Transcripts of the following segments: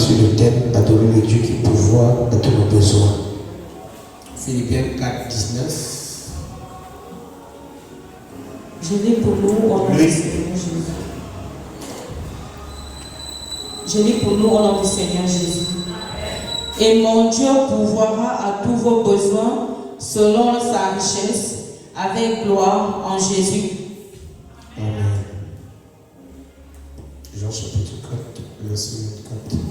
sur le thème adorer le Dieu qui pourvoit à tous nos besoins. Philippiens 4, 19. Je lis pour nous au nom du Seigneur Jésus. Je lis pour nous au nom du Seigneur Jésus. Et mon Dieu pourvoira à tous vos besoins selon sa richesse, avec gloire en Jésus. Amen. Jean chapitre 4, verset 24.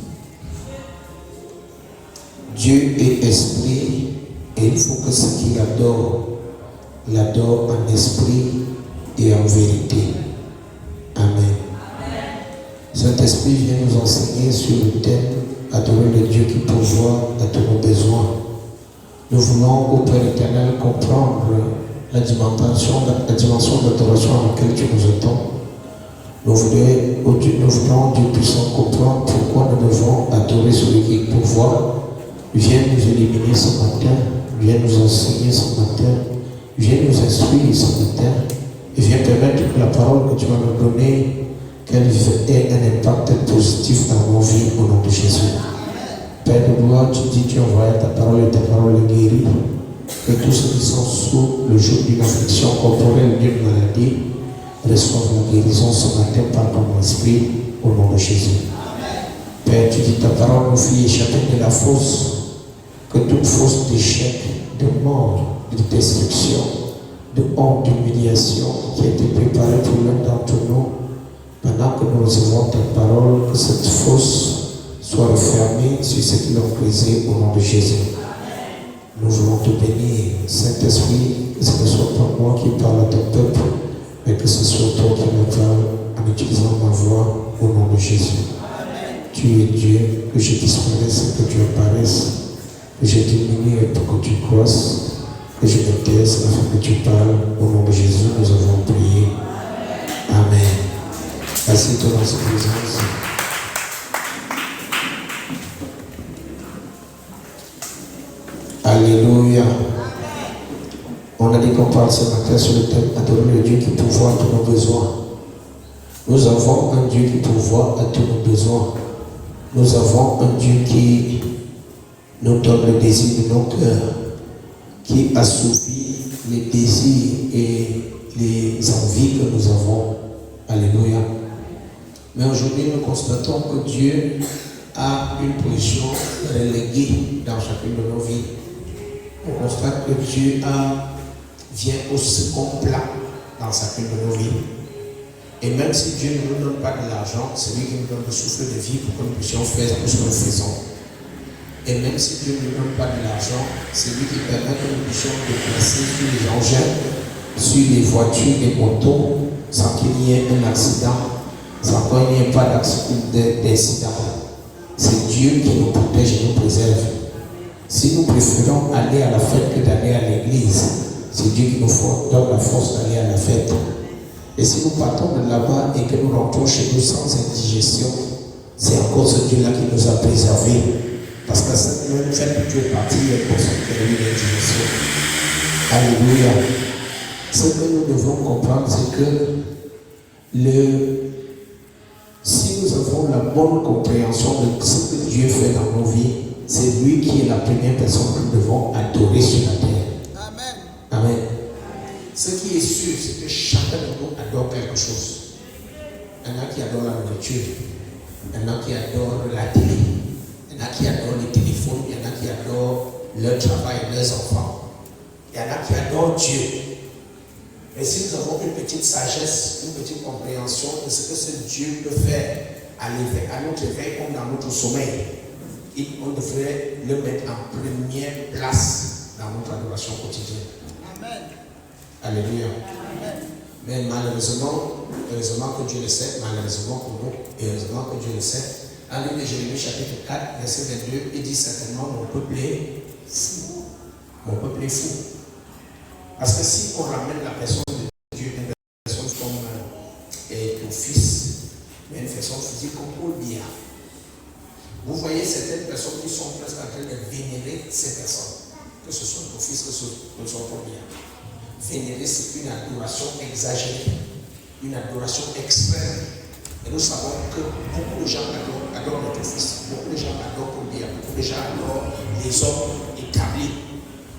Dieu est esprit et il faut que ceux qui l'adorent en esprit et en vérité. Amen. Saint-Esprit vient nous enseigner sur le thème adorer le Dieu qui pourvoit à tous nos besoins. Nous voulons, au Père éternel, comprendre la dimension d'adoration à laquelle tu nous attends. Nous voulons, Dieu puissant, comprendre pourquoi nous devons adorer celui qui pourvoit. Viens nous éliminer ce matin, viens nous enseigner ce matin, viens nous instruire ce matin, et viens permettre que la parole que tu vas nous donner, qu'elle ait un impact positif dans nos vies au nom de Jésus. Père de gloire, tu dis, tu envoies ta parole et ta parole guérit. Que tous ceux qui sont sous le joug d'une affliction corporelle, d'une maladie, reçoivent la guérison ce matin par ton esprit au nom de Jésus. Père, tu dis ta parole nous fit échapper de la fosse, que toute fosse d'échec, de mort, de destruction, de honte, d'humiliation qui a été préparée pour l'un d'entre nous, pendant que nous recevons ta parole, que cette fosse soit refermée sur ceux qui l'ont brisée au nom de Jésus. Nous voulons te bénir, Saint-Esprit, que ce ne soit pas moi qui parle à ton peuple, mais que ce soit toi qui me parle en utilisant ma voix au nom de Jésus. Tu es Dieu, que je disparaisse et que tu apparaisses, que je diminue pour que tu croisses, que je me taise afin que tu parles. Au nom de Jésus, nous avons prié. Amen. Assieds-toi dans sa présence. Alléluia. On a dit qu'on parle ce matin sur le thème adorer le Dieu qui pourvoit à tous nos besoins. Nous avons un Dieu qui pourvoit à tous nos besoins. Nous avons un Dieu qui nous donne le désir de nos cœurs, qui assouvit les désirs et les envies que nous avons. Alléluia. Mais aujourd'hui, nous constatons que Dieu a une position reléguée dans chacune de nos vies. On constate que Dieu vient au second plan dans chacune de nos vies. Et même si Dieu ne nous donne pas de l'argent, c'est lui qui nous donne le souffle de vie pour que nous puissions faire tout ce que nous faisons. Et même si Dieu ne nous donne pas de l'argent, c'est lui qui permet que nous puissions déplacer sur les engins, sur les voitures, les motos, sans qu'il y ait un accident, sans qu'il n'y ait pas d'incident. C'est Dieu qui nous protège et nous préserve. Si nous préférons aller à la fête que d'aller à l'église, c'est Dieu qui nous donne la force d'aller à la fête. Et si nous partons de là-bas et que nous rentrons chez nous sans indigestion, c'est encore ce Dieu-là qui nous a préservés. Parce que cette même fête que tu es parti, il y a une personne qui a eu l'indigestion. Alléluia. Ce que nous devons comprendre, c'est que si nous avons la bonne compréhension de ce que Dieu fait dans nos vies, c'est lui qui est la première personne que nous devons adorer sur la terre. Amen. Amen. Ce qui est sûr, c'est que chacun de nous adore quelque chose. Il y en a qui adorent la nourriture, il y en a qui adorent la télé, il y en a qui adorent les téléphones, il y en a qui adorent leur travail, leurs enfants. Il y en a qui adorent Dieu. Et si nous avons une petite sagesse, une petite compréhension de ce que ce Dieu peut faire à notre éveil comme dans notre sommeil, on devrait le mettre en première place dans notre adoration quotidienne. Amen. Alléluia. Amen. Mais malheureusement, heureusement que Dieu le sait, malheureusement pour nous, et heureusement que Dieu le sait, dans le livre de Jérémie chapitre 4, verset 22, il dit certainement mon peuple est fou. Mon peuple est fou. Parce que si on ramène la personne de Dieu, une personne comme ton fils, mais une personne physique comme Paul Biya, vous voyez certaines personnes qui sont presque en train de vénérer ces personnes, que ce soit ton fils, que ce soit Paul Biya. Vénérer, c'est une adoration exagérée, une adoration extrême. Et nous savons que beaucoup de gens adorent notre fils. Beaucoup de gens l'adorent pour bien. Beaucoup de gens adorent les hommes établis.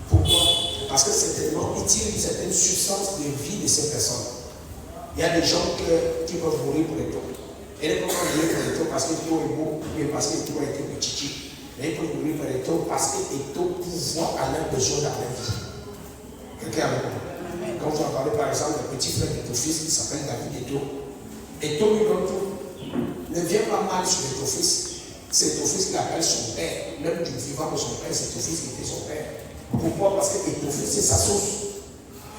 Pourquoi? Parce que certainement, ils tirent une certaine substance de vie de ces personnes. Il y a des gens qui peuvent mourir pour les taux. Et ils peuvent mourir pour les taux parce que les taux est beau, ou parce que les taux a été petit. Mais ils peuvent mourir pour les taux parce que les taux pouvoir à leurs besoins dans leur vie. Quelqu'un avec moi? Quand vous en parlez par exemple d'un petit frère de ton fils qui s'appelle David Eto, Eto lui donne tout. Ne viens pas mal sur ton fils. C'est ton fils qui l'appelle son père. Même du vivant de son père, c'est ton fils qui était son père. Pourquoi? Parce que ton fils, c'est sa source.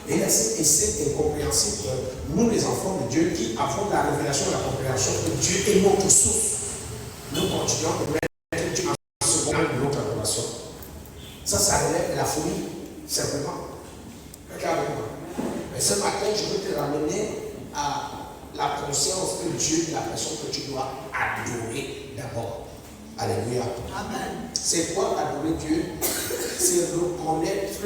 Et là, c'est incompréhensible. Nous, les enfants de Dieu, qui avons la révélation et la compréhension que Dieu est notre source, nous continuons de mettre Dieu en second de notre adoration. Ça relève de la folie, simplement. Regarde avec moi. Mais ce matin, je veux te ramener à la conscience que Dieu est la personne que tu dois adorer d'abord. Alléluia. Amen. C'est quoi adorer Dieu? C'est reconnaître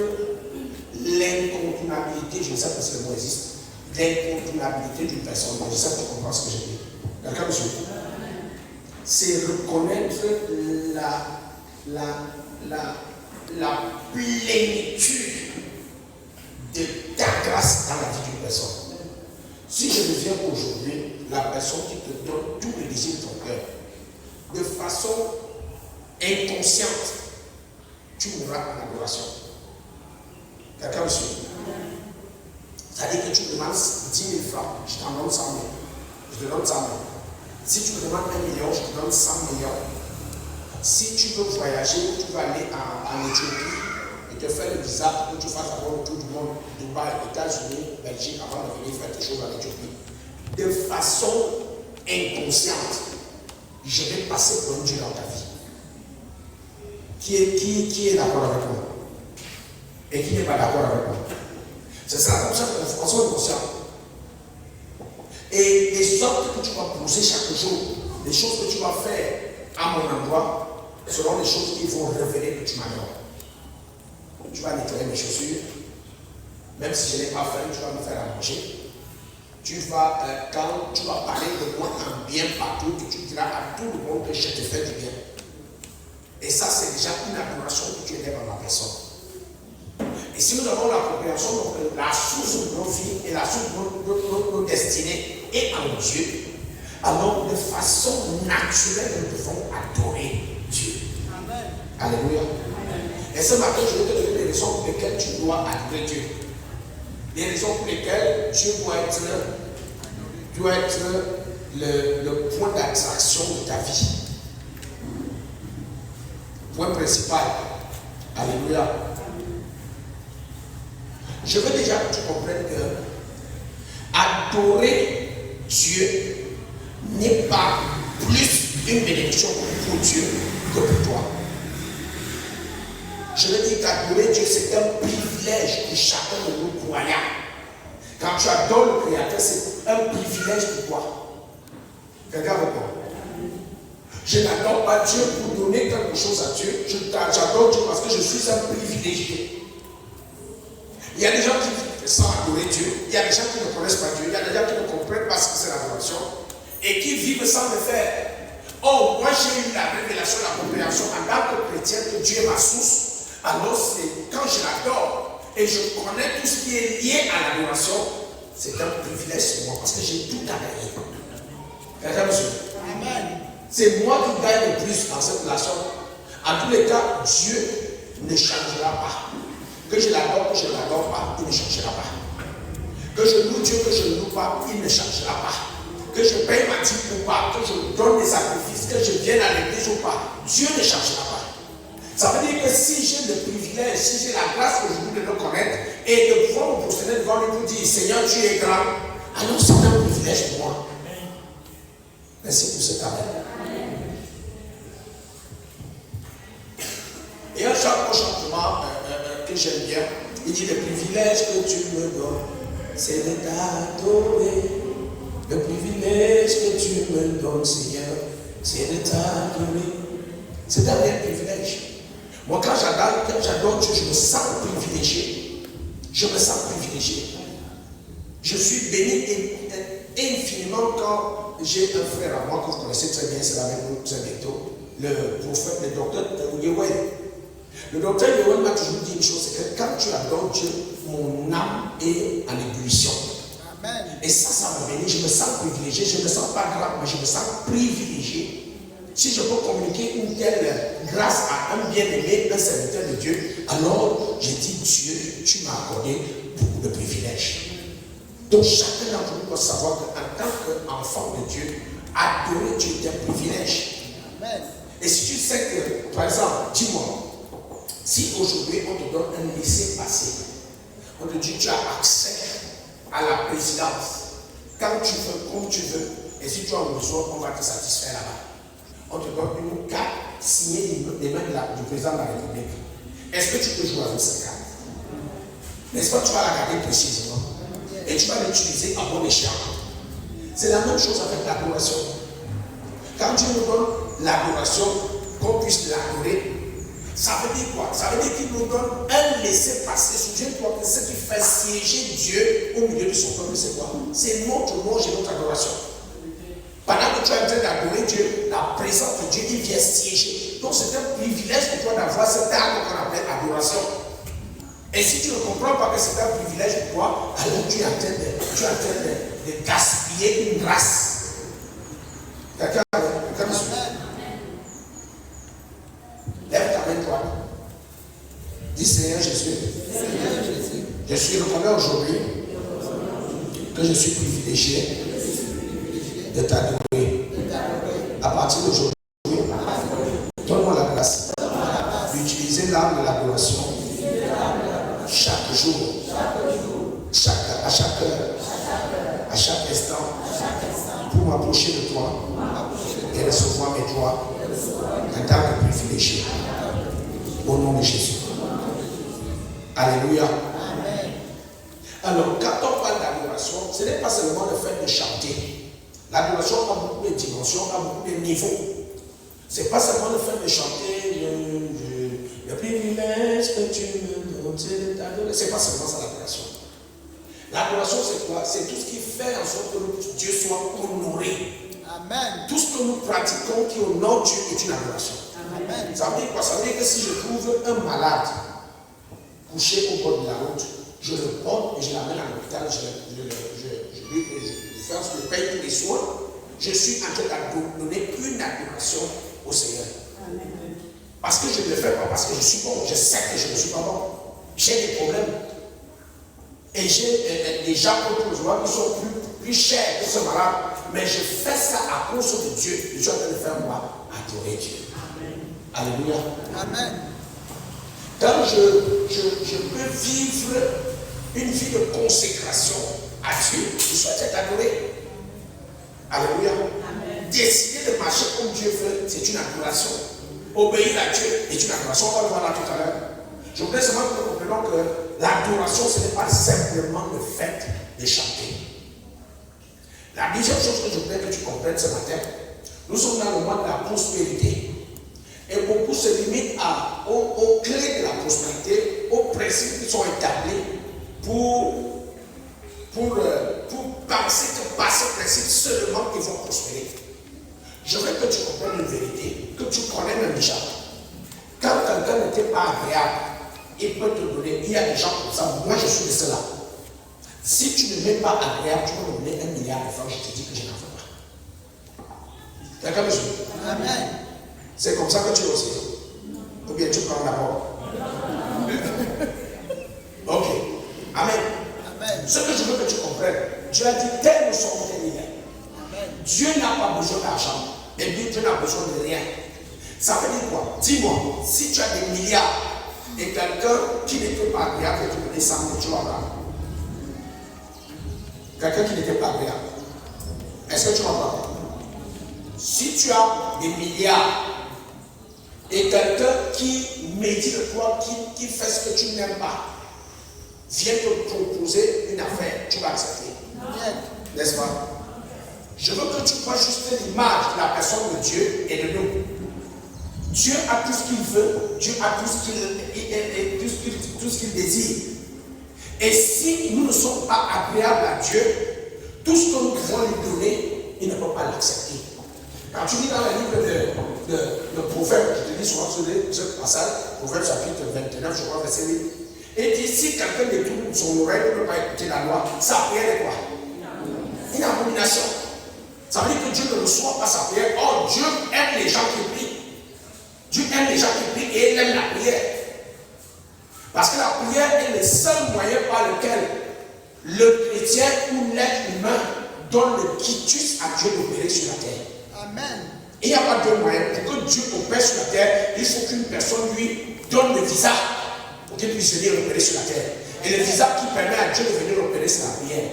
l'incontournabilité, je ne sais pas si le mot existe, l'incontournabilité d'une personne. Je sais que tu comprends ce que j'ai dit. Quelqu'un me suit? C'est reconnaître la plénitude de ta grâce dans la vie d'une personne. Si je deviens aujourd'hui la personne qui te donne tous les désirs de ton cœur, de façon inconsciente, tu mourras en adoration. Quelqu'un me suit? C'est-à-dire que tu me demandes 10 000 francs, je t'en donne 100 000. Je te donne 100 000. Si tu me demandes 1 million, je te donne 100 millions. Si tu veux voyager, tu vas aller en Éthiopie et te faire le visa pour que tu fasses d'abord le tour du monde, Dubaï, États-Unis, Belgique, avant de venir faire tes choses en Éthiopie. De façon inconsciente, je vais passer pour un Dieu dans ta vie. Qui est d'accord avec moi? Et qui n'est pas d'accord avec moi? C'est ça comme ça que la formation est consciente. Et les sortes que tu vas poser chaque jour, les choses que tu vas faire à mon endroit, seront les choses qui vont révéler que tu m'adores. Tu vas nettoyer mes chaussures, même si je n'ai pas faim, tu vas me faire à manger. Tu vas, quand tu vas parler de moi en bien partout, tu diras à tout le monde que je te fais du bien. Et ça, c'est déjà une adoration que tu élèves à ma personne. Et si nous avons la compréhension que la source de nos vies et la source de nos destinées est en Dieu, alors de façon naturelle, nous devons adorer Dieu. Amen. Alléluia. Amen. Et ce matin, je vais te donner les raisons pour lesquelles tu dois adorer Dieu. Les raisons pour lesquelles Dieu doit être le point d'attraction de ta vie. Point principal. Alléluia. Je veux déjà que tu comprennes que adorer Dieu n'est pas plus une bénédiction pour Dieu que pour toi. Je veux dire qu'adorer Dieu, c'est un privilège pour chacun de nous croyants. Quand tu adores le Créateur, c'est un privilège pour toi. Regarde moi. Je n'adore pas Dieu pour donner quelque chose à Dieu. J'adore Dieu parce que je suis un privilégié. Il y a des gens qui vivent sans adorer Dieu. Il y a des gens qui ne connaissent pas Dieu. Il y a des gens qui ne comprennent pas ce que c'est l'adoration. Et qui vivent sans le faire. Oh, moi j'ai eu la révélation, la compréhension en tant que chrétien que Dieu est ma source. Alors c'est quand je l'adore et je connais tout ce qui est lié à l'adoration, c'est un privilège pour moi parce que j'ai tout à gagner. Quelqu'un me suit? Amen. C'est moi qui gagne le plus dans cette relation. En tous les cas, Dieu ne changera pas. Que je l'adore, que je ne l'adore pas, il ne changera pas. Que je loue Dieu, que je ne loue pas, il ne changera pas. Que je paye ma dîme ou pas, que je donne des sacrifices, que je vienne à l'église ou pas, Dieu ne changera pas. Ça veut dire que si j'ai le privilège, si j'ai la grâce aujourd'hui de le connaître et de pouvoir me prosterner devant lui pour dire Seigneur, tu es grand, alors c'est un privilège pour moi. Merci pour cet appel. Et un chantement que j'aime bien, il dit le privilège que tu me donnes, c'est de t'adorer. Le privilège que tu me donnes, Seigneur, c'est de t'adorer. C'est un réel privilège. Moi, quand j'adore Dieu, je me sens privilégié. Je me sens privilégié. Je suis béni et infiniment quand j'ai un frère à moi que vous connaissez très bien, c'est avec nous très bientôt, le prophète, le docteur Yewel. Le docteur Yewel m'a toujours dit une chose, c'est que quand tu adores Dieu, mon âme est en ébullition. Amen. Et ça m'a venu, je me sens privilégié, je ne me sens pas grave, mais je me sens privilégié. Si je peux communiquer une telle grâce à un bien-aimé, un serviteur de Dieu, alors je dis Dieu, tu m'as accordé beaucoup de privilèges. Donc chacun d'entre nous doit savoir qu'en tant qu'enfant de Dieu, adorer Dieu est un privilège. Amen. Et si tu sais que, par exemple, dis-moi, si aujourd'hui on te donne un laissez-passer, on te dit tu as accès à la présidence, quand tu veux, comme tu veux, et si tu as besoin, on va te satisfaire là-bas. On te donne une carte signée des mains du président de la République. Est-ce que tu peux jouer avec cette carte? N'est-ce pas, tu vas la garder précisément et tu vas l'utiliser à bon escient. C'est la même chose avec l'adoration. Quand Dieu nous donne l'adoration, qu'on puisse l'adorer, ça veut dire quoi? Ça veut dire qu'il nous donne un laisser-passer. Souviens-toi que ce qui fait siéger Dieu au milieu de son peuple, c'est quoi? C'est notre louange et notre adoration. Pendant que tu es en train d'adorer Dieu, la présence de Dieu, il vient siéger. Donc c'est un privilège pour toi d'avoir cet acte qu'on appelle adoration. Et si tu ne comprends pas que c'est un privilège pour toi, alors tu es en train de gaspiller une grâce. Quelqu'un me suit? Lève ta main droite. Dis Seigneur Jésus. Je suis reconnu aujourd'hui que je suis privilégié de t'adorer. À partir d'aujourd'hui, donne-moi la grâce d'utiliser l'âme de l'adoration chaque jour, à chaque heure, à chaque instant, pour m'approcher de toi et recevoir mes droits en tant que privilégié. Au nom de Jésus. Alléluia. Amen. Alors, quand on parle d'adoration, ce n'est pas seulement le fait de chanter. L'adoration a beaucoup de dimensions, a beaucoup de niveaux. Ce n'est pas seulement le fait de chanter le privilège que tu me donnes, c'est de t'adorer. Ce n'est pas seulement ça l'adoration. L'adoration, c'est quoi? C'est tout ce qui fait en sorte que Dieu soit honoré. Amen. Tout ce que nous pratiquons qui honore Dieu est une adoration. Amen. Ça veut dire quoi? Ça veut dire que si je trouve un malade couché au bord de la route, je le porte et je l'amène à l'hôpital, je paye tous les soins, je suis en train de donner une adoration au Seigneur. Amen. Parce que je ne le fais pas parce que je suis bon, je sais que je ne suis pas bon. J'ai des problèmes. Et j'ai des gens autour de moi qui sont plus chers que ce malade. Mais je fais ça à cause de Dieu. Je suis en train de faire moi adorer Dieu. Amen. Alléluia. Amen. Quand je peux vivre une vie de consécration à Dieu, je suis en train d'adorer. Alléluia. Amen. Décider de marcher comme Dieu veut, c'est une adoration. Obéir à Dieu est une adoration. On va le voir là tout à l'heure. Je voudrais seulement que nous comprenions que l'adoration, ce n'est pas simplement le fait de chanter. La deuxième chose que je voudrais que tu comprennes ce matin, nous sommes dans le moment de la prospérité. Et beaucoup se limitent aux clés de la prospérité, aux principes qui sont établis pour penser que par ces principes seulement ils vont prospérer. Je veux que tu comprennes une vérité, que tu connais même déjà. Quand quelqu'un n'était pas agréable, il peut te donner, il y a des gens comme ça, moi je suis de cela. Si tu ne m'es pas agréable, tu peux me donner 1 milliard de francs, je te dis que je n'en veux pas. Quelqu'un me suit? Amen. C'est comme ça que tu es aussi. Ou bien tu prends d'abord. Ok. Amen. Amen. Ce que je veux que tu comprennes, Dieu a dit tel nous sommes tel il est. Dieu n'a pas besoin d'argent, mais Dieu n'a besoin de rien. Ça veut dire quoi? Dis-moi, si tu as des milliards et quelqu'un qui n'était pas agréable et te donner 100 000, tu vas voir. Quelqu'un qui n'était pas agréable. Est-ce que tu vas voir? Si tu as des milliards et quelqu'un qui médit de toi, qui fait ce que tu n'aimes pas, vient te proposer une affaire, tu vas accepter. N'est-ce pas? Je veux que tu vois juste l'image de la personne de Dieu et de nous. Dieu a tout ce qu'il veut, Dieu a tout ce qu'il désire. Et si nous ne sommes pas agréables à Dieu, tout ce que nous pouvons lui donner, il ne peut pas l'accepter. Quand tu lis dans le livre de Proverbes, je te dis souvent ce passage, Proverbes chapitre 29, je crois, verset 8, et dit si quelqu'un détourne son oreille ne peut pas écouter la loi, sa prière est quoi? Une abomination. Ça veut dire que Dieu ne reçoit pas sa prière. Or, Dieu aime les gens qui prient. Dieu aime les gens qui prient et il aime la prière. Parce que la prière est le seul moyen par lequel le chrétien ou l'être humain donne le quitus à Dieu d'opérer sur la terre. Amen. Il n'y a pas de moyen. Pour que Dieu opère sur la terre, il faut qu'une personne lui donne le visa pour qu'il puisse venir opérer sur la terre. Et le visa qui permet à Dieu de venir opérer sur la prière.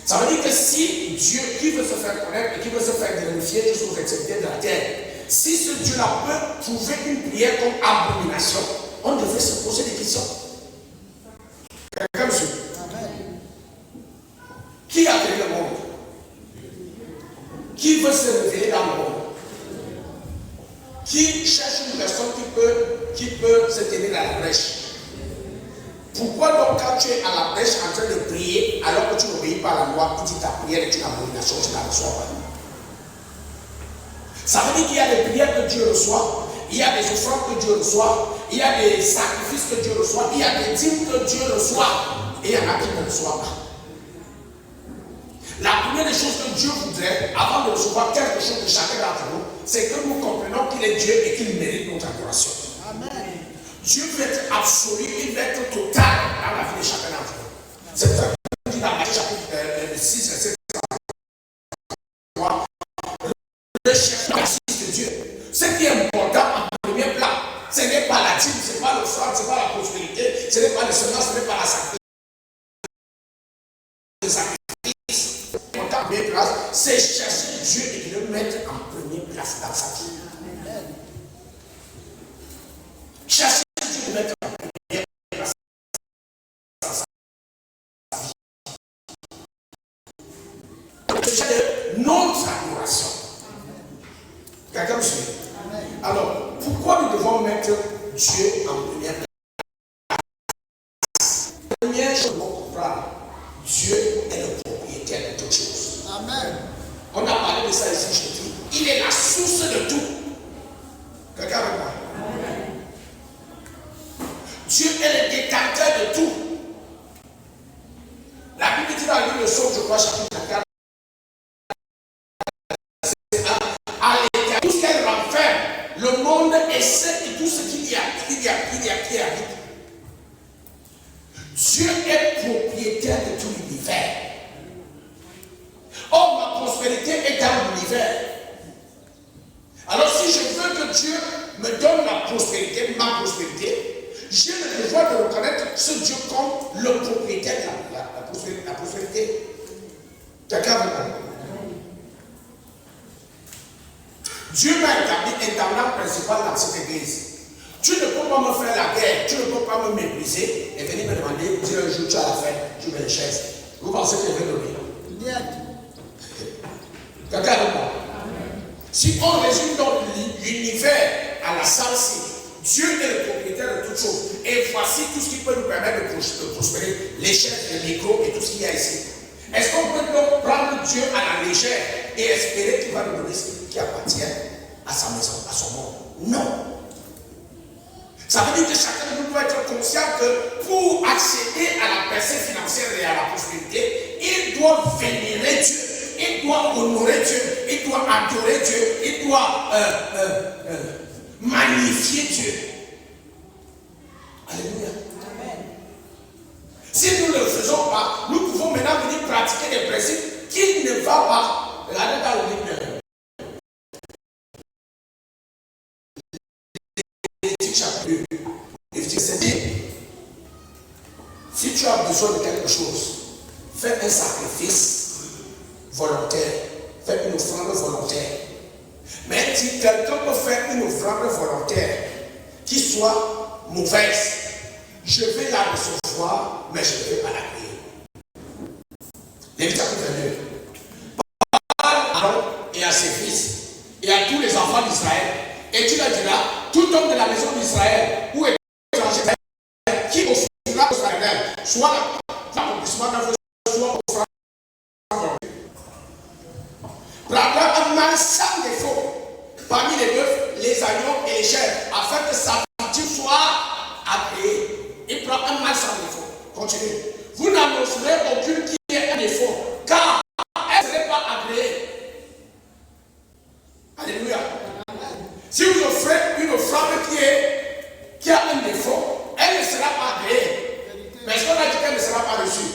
Ça veut dire que si Dieu qui veut se faire connaître et qui veut se faire glorifier jusqu'aux extrémités de la terre, si ce Dieu-là peut trouver une prière comme abomination, on devrait se poser des questions. Quelqu'un me suit? Qui a créé le monde? Qui veut se révéler dans le monde? Qui cherche une personne qui peut se tenir à la brèche? Pourquoi donc quand tu es à la brèche en train de prier alors que tu n'obéis pas à la loi, tu dis ta prière est une abomination, tu ne la reçois pas? Ça veut dire qu'il y a des prières que Dieu reçoit, il y a des offrandes que Dieu reçoit, il y a des sacrifices que Dieu reçoit, il y a des dîmes que Dieu reçoit, et il y en a qui ne reçoivent pas. La première des choses que Dieu voudrait, avant de recevoir quelque chose de chacun d'entre nous, c'est que nous comprenions qu'il est Dieu et qu'il mérite notre adoration. Amen. Dieu veut être absolu, il veut être total dans la vie de chacun d'entre nous. C'est pour ça que dit dans Matthieu chapitre 6, verset 3, recherche la justice de Dieu. Ce qui est important en premier plan, ce n'est pas la dîme, ce n'est pas l'offrande, ce n'est pas la prospérité, ce n'est pas le semence, ce n'est pas la sacrifice. C'est chercher Dieu et de le mettre en première place dans sa vie. Chercher Dieu et de le mettre en première place dans sa vie. C'est notre adoration. Quelqu'un me suit? Alors, pourquoi nous devons mettre Dieu en première place? La première chose, on comprend, Dieu est le propriétaire de toutes choses. Amen. On a parlé de ça ici, je dis. Il est la source de tout. Quelqu'un avec moi? Amen. Dieu est le détenteur de tout. La Bible dit dans le livre de Somme, je crois, chapitre 4, à l'éternel, tout ce qu'elle renferme, le monde et tout ce qu'il y a, qui habite. Dieu est propriétaire de tout l'univers. Or, ma prospérité est dans l'univers. Alors, si je veux que Dieu me donne la prospérité, ma prospérité, j'ai le devoir de reconnaître ce Dieu comme le propriétaire de la prospérité. Quelqu'un veut dire? Dieu m'a établi intendant principal dans cette église. Tu ne peux pas me faire la guerre, tu ne peux pas me mépriser et venir me demander, dire un jour tu as la faim, tu mets les chaises. Vous pensez que je vais donner? Quelqu'un avec moi? Si on résume donc l'univers à la sens, Dieu est le propriétaire de toutes choses. Et voici tout ce qui peut nous permettre de prospérer, les chaises, les micros et tout ce qu'il y a ici. Est-ce qu'on peut donc prendre Dieu à la légère et espérer qu'il va nous donner ce qui appartient à sa maison, à son monde? Non. Ça veut dire que chacun de nous doit être conscient que pour accéder à la percée financière et à la prospérité, il doit vénérer Dieu, il doit honorer Dieu, il doit adorer Dieu, il doit magnifier Dieu. Alléluia. Amen. Si nous ne le faisons pas, nous pouvons maintenant venir pratiquer des principes qui ne vont pas. Regardez dans le livre de Lévitique chapitre 2. Lévitique 7. Si tu as besoin de quelque chose, fais un sacrifice volontaire, fais une offrande volontaire. Mais si quelqu'un peut faire une offrande volontaire qui soit mauvaise, je vais la recevoir, mais je ne vais pas la payer. Lévitique chapitre 2. Parle à Aaron et à ses fils et à tous les enfants d'Israël, et tu leur diras, tout homme de la maison d'Israël ou étranger qui offrira au Seigneur, soit l'accomplissement d'un vœu, soit offrande prend 100 défauts parmi les bœufs, les agneaux et les chèvres, afin que sa nourriture soit agréée. Il prend un mâle sans défaut. Continuez. Vous n'annoncerez aucune qui ait un défaut, car elle ne serait pas agréée. Alléluia. Si vous offrez une offrande qui a un défaut, elle ne sera pas agréée. Mais est-ce qu'on a dit qu'elle ne sera pas reçue?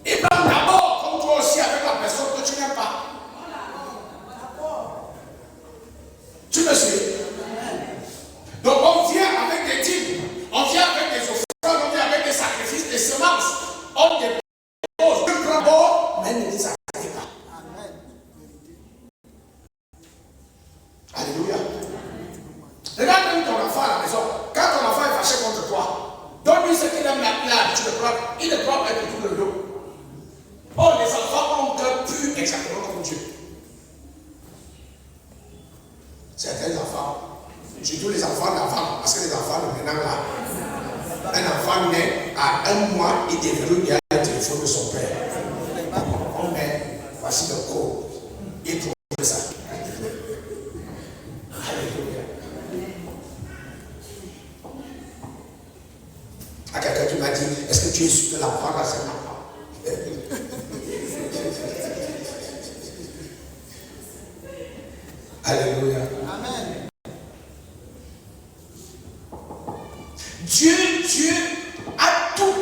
Il prend d'abord, comme toi aussi, avec la personne que tu n'aimes pas. Tu me suis? Donc on vient avec des dîmes, on vient avec des offrandes, on vient avec des sacrifices, des semences. On dépose, tu prends d'abord, mais ne les agrée pas. Alléluia. Regarde même ton enfant à la maison. Quand ton enfant est fâché contre toi, donne-lui ce qu'il aime là, tu le prends. Il ne prend pas tout le dos. Oh, les enfants ont un cœur pur exactement comme Dieu. Certains enfants, surtout les enfants d'avant, parce que les enfants de maintenant là, un enfant naît à 1 mois, il déverrouille le téléphone de son père. On met, voici le code. Il trouve ça. Alléluia. À quelqu'un qui m'a dit, est-ce que tu es sûr que l'enfant là c'est un enfant? Alléluia. Amen. Dieu a tout.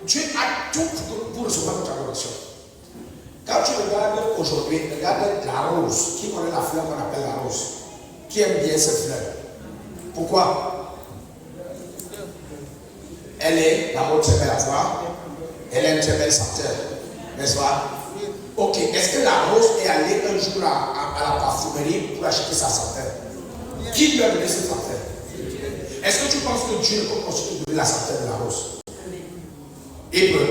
Dieu a tout pour recevoir notre adoration. Quand tu regardes aujourd'hui, regarde la rose. Qui connaît la fleur qu'on appelle la rose? Qui aime bien cette fleur? Pourquoi? Elle est d'abord très belle à voir. Elle a une très belle senteur. N'est-ce pas? Ok, est-ce que la rose est allée un jour à la parfumerie pour acheter sa senteur? Qui lui a donné cette senteur? Est-ce que tu penses que Dieu ne peut pas se donner la senteur de la rose? Il peut.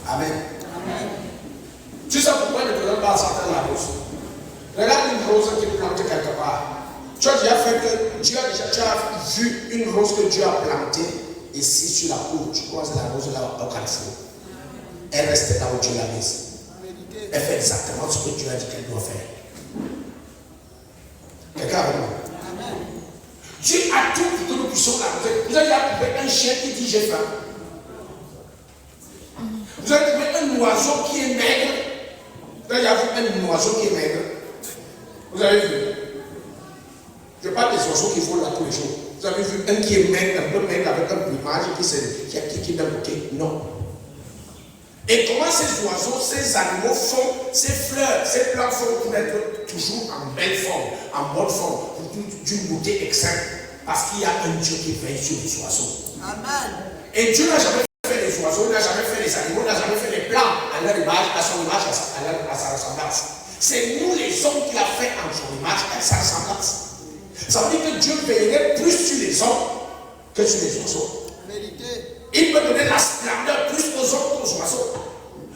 Amen. Tu sais pourquoi il ne te donne pas la senteur de la rose? Regarde une rose qui est plantée quelque part. Tu as déjà fait que tu as vu une rose que Dieu a plantée ici sur la cour. Tu croises la rose là au carrefour. Elle reste là où Dieu l'a mise. Elle fait exactement ce que Dieu a dit qu'elle doit faire. Quelqu'un avec moi? Dieu a tout pour que nous puissions l'arrêter. Vous avez trouvé un chien qui dit j'ai faim. Vous avez trouvé un oiseau qui est maigre. Vous avez vu un oiseau qui est maigre. Vous avez vu? Je parle des oiseaux qui volent là tous les jours. Vous avez vu un qui est maigre, un peu maigre avec un plumage qui est d'un côté? Non. Et comment ces oiseaux, ces animaux font, ces fleurs, ces plantes font pour être toujours en belle forme, en bonne forme, d'une beauté extrême? Parce qu'il y a un Dieu qui veille sur les oiseaux. Amen. Et Dieu n'a jamais fait les oiseaux, n'a jamais fait les animaux, n'a jamais fait les plantes à leur image, à son image, à sa ressemblance. C'est nous les hommes qui a fait en son image, à sa ressemblance. Ça veut dire que Dieu veillerait plus sur les hommes que sur les oiseaux. Il peut donner la splendeur plus aux hommes qu'aux oiseaux.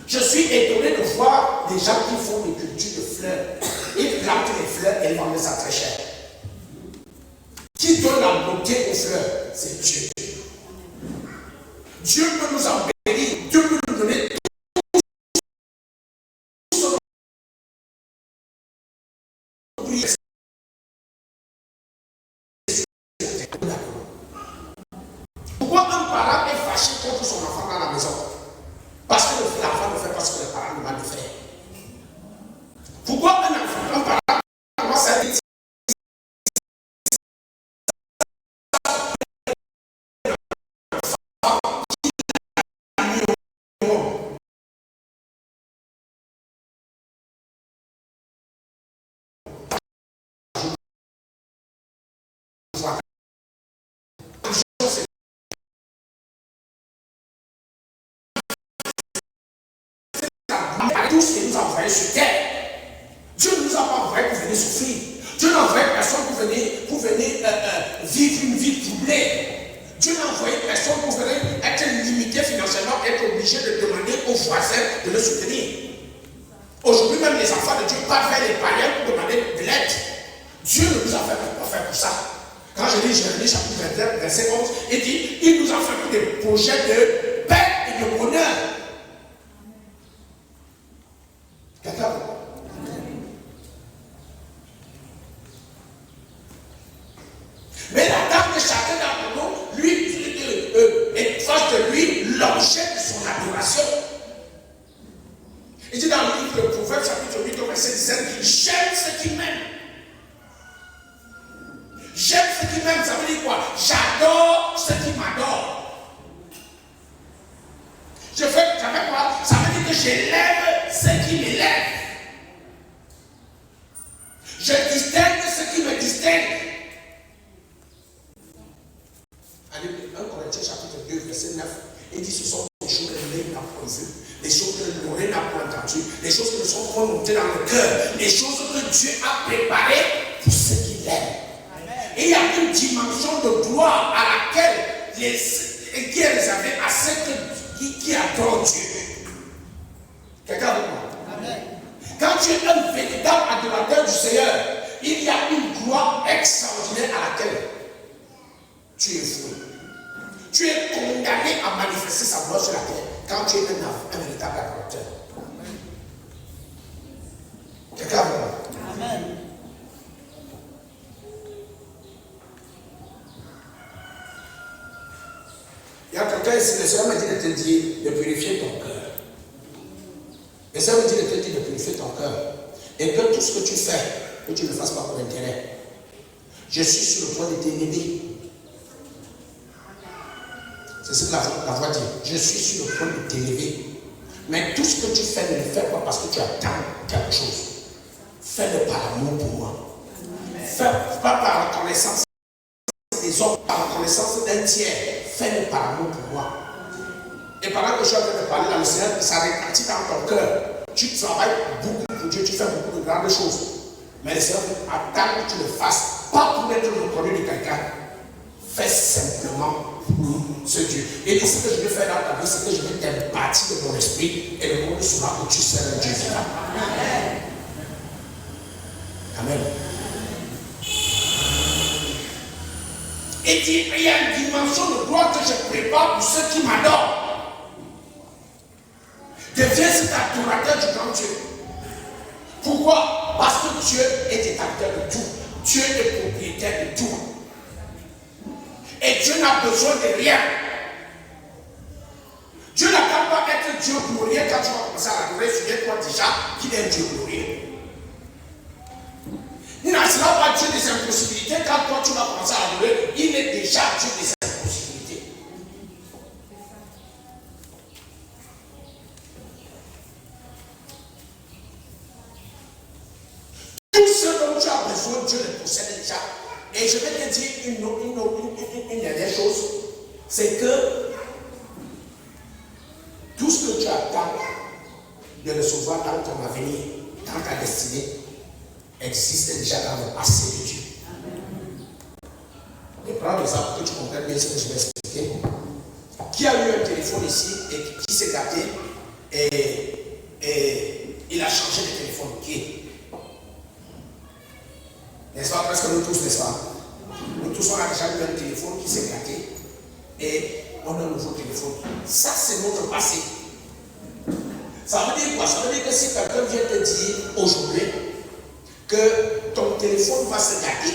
Je suis étonné de voir des gens qui font des cultures de fleurs. Ils plantent les fleurs et ils vendent ça très cher. Qui donne la beauté aux fleurs? C'est Dieu. Dieu peut nous embellir. Dieu peut nous donner tout ce Pourquoi un parent est fâché contre son enfant dans la maison? Parce que l'enfant ne fait pas ce que le parent demande de faire. Pourquoi un parent commence à dire tout ce qu'il nous a envoyé sur terre. Dieu ne nous a pas envoyé pour venir souffrir. Dieu n'a envoyé personne pour venir vivre une vie troublée. Dieu n'a envoyé personne pour venir être limité financièrement, être obligé de demander aux voisins de le soutenir. Aujourd'hui, même les enfants de Dieu partent vers les païens pour demander de l'aide. Dieu ne nous a fait pas faire pour ça. Quand je lis Jérémie chapitre 21, verset 11, il dit, il nous a fait pour des projets de paix et de bonheur. Il dit dans le livre de Proverbes, chapitre 8, verset 17, j'aime ceux qui m'aiment. J'aime ceux qui m'aiment, ça veut dire quoi? J'adore ceux qui m'adorent. Ça fait quoi? Ça veut dire que j'élève ceux qui m'élèvent. Je distingue ceux qui me distinguent. Allez, 1 Corinthiens chapitre 2, verset 9, il dit ce sont des choses que l'œil n'a point vues, les choses que l'oreille n'a point entendues, les choses qui ne sont pas montées dans le cœur, les choses que Dieu a préparées pour ceux qui l'aiment. Et il y a une dimension de gloire à laquelle qui est réservée à ceux qui adorent Dieu. Quelqu'un avec moi? Amen. Quand tu es un véritable adorateur du Seigneur, il y a une gloire extraordinaire à laquelle tu es voué. Tu es condamné à manifester sa gloire sur la terre quand tu es un véritable adorateur. Quelqu'un avec moi? Amen. Il y a quelqu'un ici, le Seigneur me dit de te dire de purifier ton cœur. Le Seigneur me dit de te dire de purifier ton cœur. Et que tout ce que tu fais, que tu ne le fasses pas pour l'intérêt. Je suis sur le point de t'élever. C'est ce que la voix dit. Je suis sur le point de t'élever. Mais tout ce que tu fais, ne le fais pas parce que tu attends quelque chose. Fais-le par amour pour moi. Fais pas par la connaissance des hommes, par la connaissance d'un tiers. Fais-le par amour pour moi. Et pendant que je suis en train de parler dans le Seigneur, ça répartit dans ton cœur. Tu travailles beaucoup pour Dieu, tu fais beaucoup de grandes choses. Mais le Seigneur attend que tu le fasses, pas pour être reconnu de quelqu'un. Fais simplement pour ce Dieu. Et ce que je vais faire dans ta vie, c'est que je vais t'impartir de mon esprit et le monde saura que tu seras un Dieu vivant. Amen. Amen. Et il y a une dimension de gloire que je prépare pour ceux qui m'adorent. Deviens cet adorateur du grand Dieu. Pourquoi? Parce que Dieu est détenteur de tout. Dieu est propriétaire de tout. Et Dieu n'a besoin de rien. Dieu n'a pas être Dieu glorieux quand tu vas commencer à l'adorer. Souviens-toi déjà qu'il est un Dieu glorieux. Il ne sera pas Dieu des impossibilités quand toi tu vas commencer à l'adorer. Il est déjà Dieu des impossibilités. Tout ce dont tu as besoin, Dieu le possède déjà. Et je vais te dire une dernière chose, c'est que tout ce que tu attends de recevoir dans ton avenir, dans ta destinée, existe déjà dans le passé de Dieu. Et prends l'exemple pour que tu comprennes bien ce que je vais expliquer. Qui a eu un téléphone ici et qui s'est gâté et il a changé de téléphone? Qui? N'est-ce pas? Presque nous tous, n'est-ce pas? Nous tous, on a déjà eu un téléphone qui s'est gâté et on a un nouveau téléphone. Ça, c'est notre passé. Ça veut dire quoi? Ça veut dire que si quelqu'un vient te dire aujourd'hui que ton téléphone va se gâter,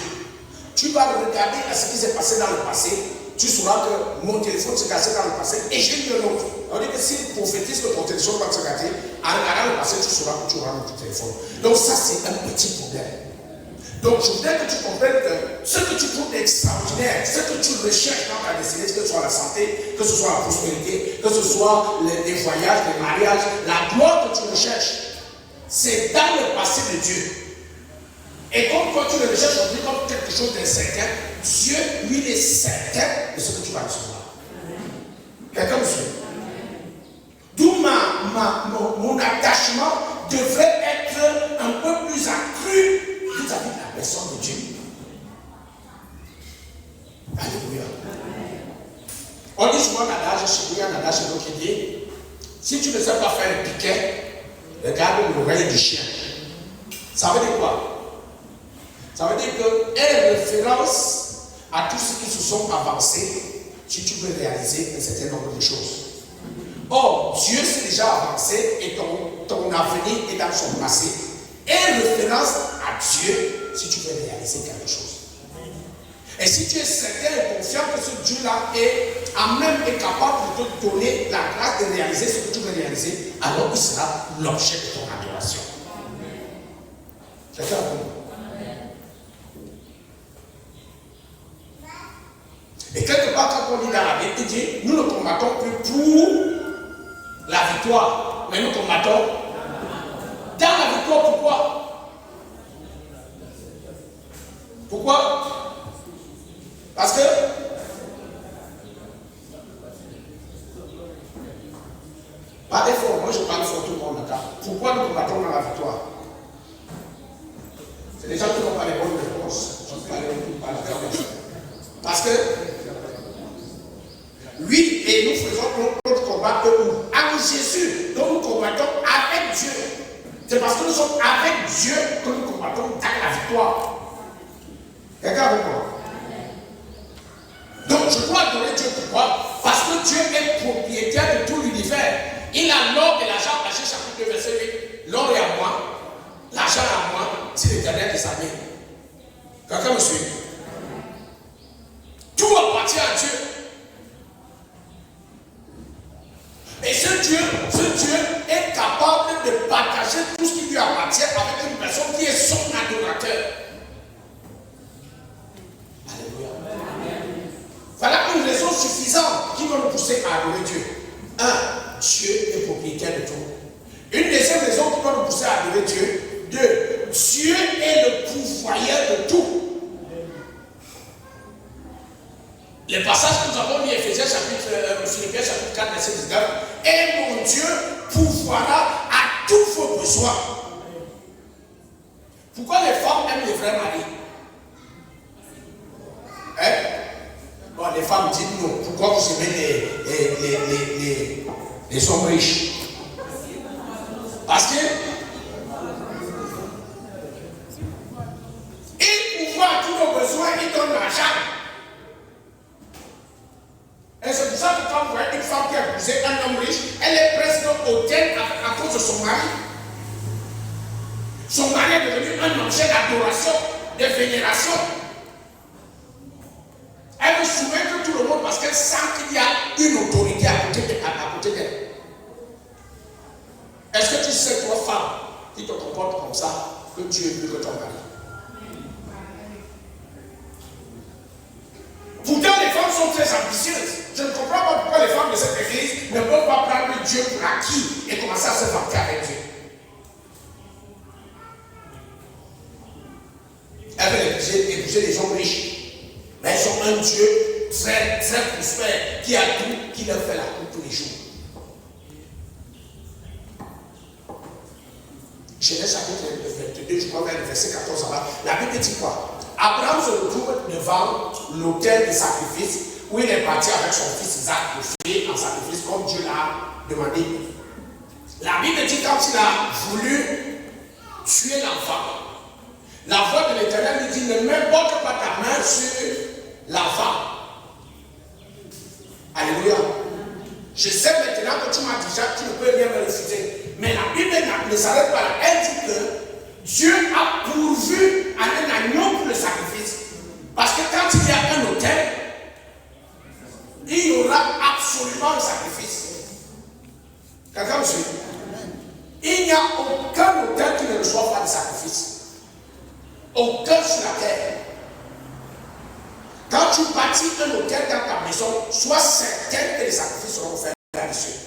tu vas regarder à ce qui s'est passé dans le passé, tu sauras que mon téléphone s'est cassé dans le passé et j'ai eu un autre. Ça veut dire que s'il prophétise que ton téléphone va se gâter, en regardant le passé, tu sauras que tu auras un autre téléphone. Donc ça, c'est un petit problème. Donc je voudrais que tu comprennes que ce que tu trouves d'extraordinaire, ce que tu recherches dans ta destinée, que ce soit la santé, que ce soit la prospérité, que ce soit les voyages, les mariages, la gloire que tu recherches, c'est dans le passé de Dieu. Et comme toi tu le recherches aujourd'hui comme quelque chose d'incertain, Dieu, lui, il est certain de ce que tu vas recevoir. Quelqu'un me suit? D'où mon attachement devrait être un peu plus accru vis-à-vis de la personne de Dieu. Alléluia. On dit souvent l'adage, chez lui, un adage chez nous qui dit, si tu ne sais pas faire le piquet, regarde l'oreille du chien. Ça veut dire quoi? Ça veut dire qu'elle est référence à tous ceux qui se sont avancés si tu veux réaliser un certain nombre de choses. Or, Dieu s'est déjà avancé et ton avenir est dans son passé. Et référence à Dieu si tu veux réaliser quelque chose. Et si tu es certain et confiant que ce Dieu-là est capable de te donner la grâce de réaliser ce que tu veux réaliser, alors il sera l'objet de ton adoration. Quelqu'un a compris? Et quelque part, quand on lit dans la Bible, il dit, nous ne combattons plus pour la victoire, mais nous combattons dans la victoire. Pourquoi? Pourquoi? Parce que pas d'effort, moi je parle pour tout le monde d'accord. Pourquoi nous combattons dans la victoire? C'est des gens qui n'ont pas les bonnes réponses. Je ne parle pas. Parce que oui, et nous faisons notre combat en Jésus. Donc nous combattons avec Dieu. C'est parce que nous sommes avec Dieu que nous combattons dans la victoire. Quelqu'un avec moi? Donc je dois adorer Dieu. Pourquoi? Parce que Dieu est propriétaire de tout l'univers. Il a l'or et l'argent. Matthieu chapitre 2 verset 8. L'or est à moi, l'argent est à moi, c'est l'Éternel qui s'amène. Quelqu'un me suit? Tout appartient à Dieu. Et ce Dieu est capable de partager tout ce qui lui appartient avec une personne qui est son adorateur. Alléluia. Voilà une raison suffisante qui va nous pousser à adorer Dieu. Un, Dieu est propriétaire de tout. Une deuxième raison qui va nous pousser à adorer Dieu. Deux, Dieu est le pourvoyeur de tout. Les passages que nous avons mis, Ephésiens Philippiens chapitre 4, verset 19, et mon Dieu pourvoira à tous vos besoins. Pourquoi les femmes aiment les vrais maris? Hein? Bon, les femmes disent non. Pourquoi vous aimez les hommes riches? Parce que il pourvoit à tous nos besoins, il donne l'argent. Et c'est pour ça que quand vous voyez une femme qui a épousé un homme riche, elle est presque hautaine à cause de son mari. Son mari est devenu un objet d'adoration, de vénération. Elle veut soumettre tout le monde parce qu'elle sent qu'il y a une autorité à côté d'elle. Est-ce que tu sais, toi, femme, qui te comporte comme ça, que Dieu est plus que ton mari? Pourtant, les femmes sont très ambitieuses. Je ne comprends pas pourquoi les femmes de cette église ne peuvent pas prendre Dieu pour acquis et commencer à se vanter avec Dieu. Elles veulent épouser des hommes riches. Mais ils ont un Dieu très, très prospère qui a tout, qui leur fait la cour tous les jours. Genèse chapitre 22, je crois, verset 14 là-bas. La Bible dit quoi? Abraham se retrouve devant l'autel de sacrifice où il est parti avec son fils Isaac offrir en sacrifice comme Dieu l'a demandé. La Bible dit quand il a voulu tuer l'enfant, la voix de l'Éternel lui dit ne m'importe pas ta main sur l'enfant. Alléluia. Je sais maintenant que tu m'as dit que tu ne peux rien me refuser. Mais la Bible ne s'arrête pas là. Elle dit que Dieu a pourvu à un agneau pour le sacrifice. Parce que quand il y a un autel, il y aura absolument un sacrifice. Quelqu'un me suit? Il n'y a aucun autel qui ne reçoit pas de sacrifice. Aucun sur la terre. Quand tu bâtis un autel dans ta maison, sois certain que les sacrifices seront faits là-dessus.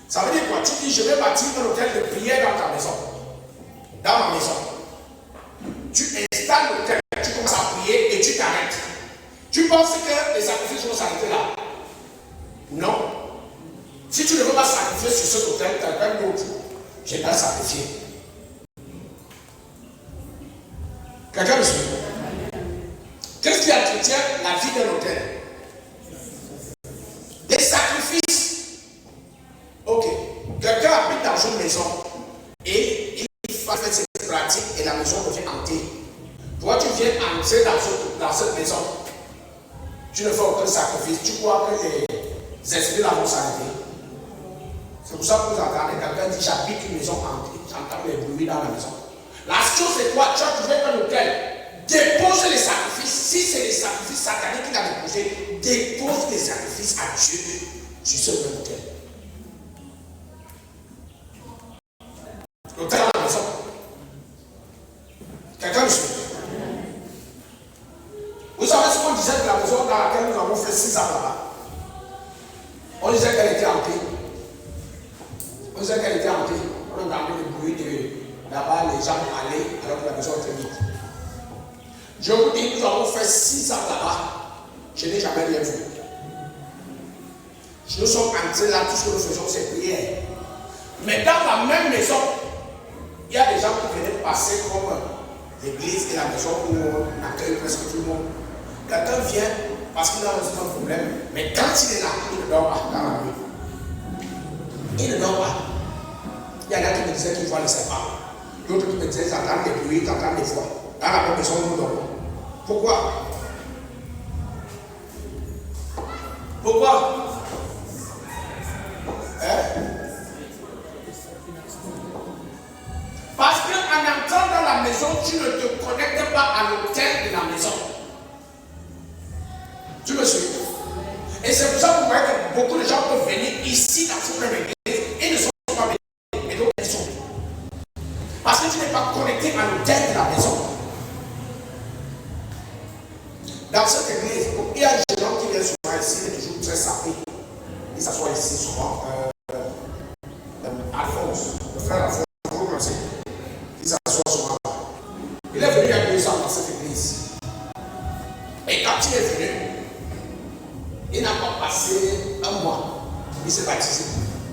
Ça veut dire quoi? Tu dis, je vais bâtir un autel de prière dans ta maison. Dans ma maison. Tu installes l'autel, tu commences à prier et tu t'arrêtes. Tu penses que les sacrifices vont s'arrêter là? Non. Si tu ne veux pas sacrifier sur cet autel, quelqu'un d'autre, je vais pas sacrifier. Quelqu'un me suit? Qu'est-ce qui entretient la vie d'un autel? Des sacrifices. Ok. Quelqu'un habite dans une maison et il fait cette pratique et la maison devient hantée. Toi, tu viens entrer dans cette maison. Tu ne fais aucun sacrifice. Tu crois que les esprits là vont s'arrêter. C'est pour ça que vous entendez quelqu'un dit j'habite une maison hantée. J'entends les bruits dans la maison. La chose c'est quoi? Tu as trouvé un hôtel. Dépose les sacrifices. Si c'est les sacrifices sataniques qu'il a déposés, dépose les sacrifices à Dieu sur ce même autel. L'autel à la maison. Quelqu'un me suit? Vous savez ce qu'on disait de la maison dans laquelle nous avons fait 6 ans là-bas? On disait qu'elle était hantée. On disait qu'elle était hantée. On entendait le bruit de là-bas, les gens allaient alors que la maison était vide. Je vous dis, nous avons fait 6 ans là-bas. Je n'ai jamais rien vu. Nous sommes entrés là, tout ce que nous faisons, c'est prière. Mais dans la même maison, il y a des gens qui venaient passer comme l'église et la maison où on accueille presque tout le monde. Quelqu'un vient parce qu'il a un problème, mais quand il est là, il ne dort pas dans la nuit. Il ne dort pas. Il y en a qui me disaient qu'ils voient les serpents. D'autres qui me disaient qu'ils entendent des bruits, qu'ils entendent des voix. Dans la même maison où nous dormons. Pourquoi? Pourquoi? Parce qu'en entrant dans la maison, tu ne te connectes pas à l'autel de la maison. Tu me suis? Et c'est pour ça que vous voyez que beaucoup de gens peuvent venir ici dans cette même église et ne sont pas venus, mais d'autres sont. Parce que tu n'es pas connecté à l'autel de la maison. Dans cette église, il y a des gens qui viennent souvent ici, il est toujours très sapé. Il s'assoit ici souvent. Alphonse, le frère Alphonse, vous connaissez. Il s'assoit souvent là. Il est venu il y a 2 ans dans cette église. Et quand il est venu, il n'a pas passé un mois. Il s'est baptisé.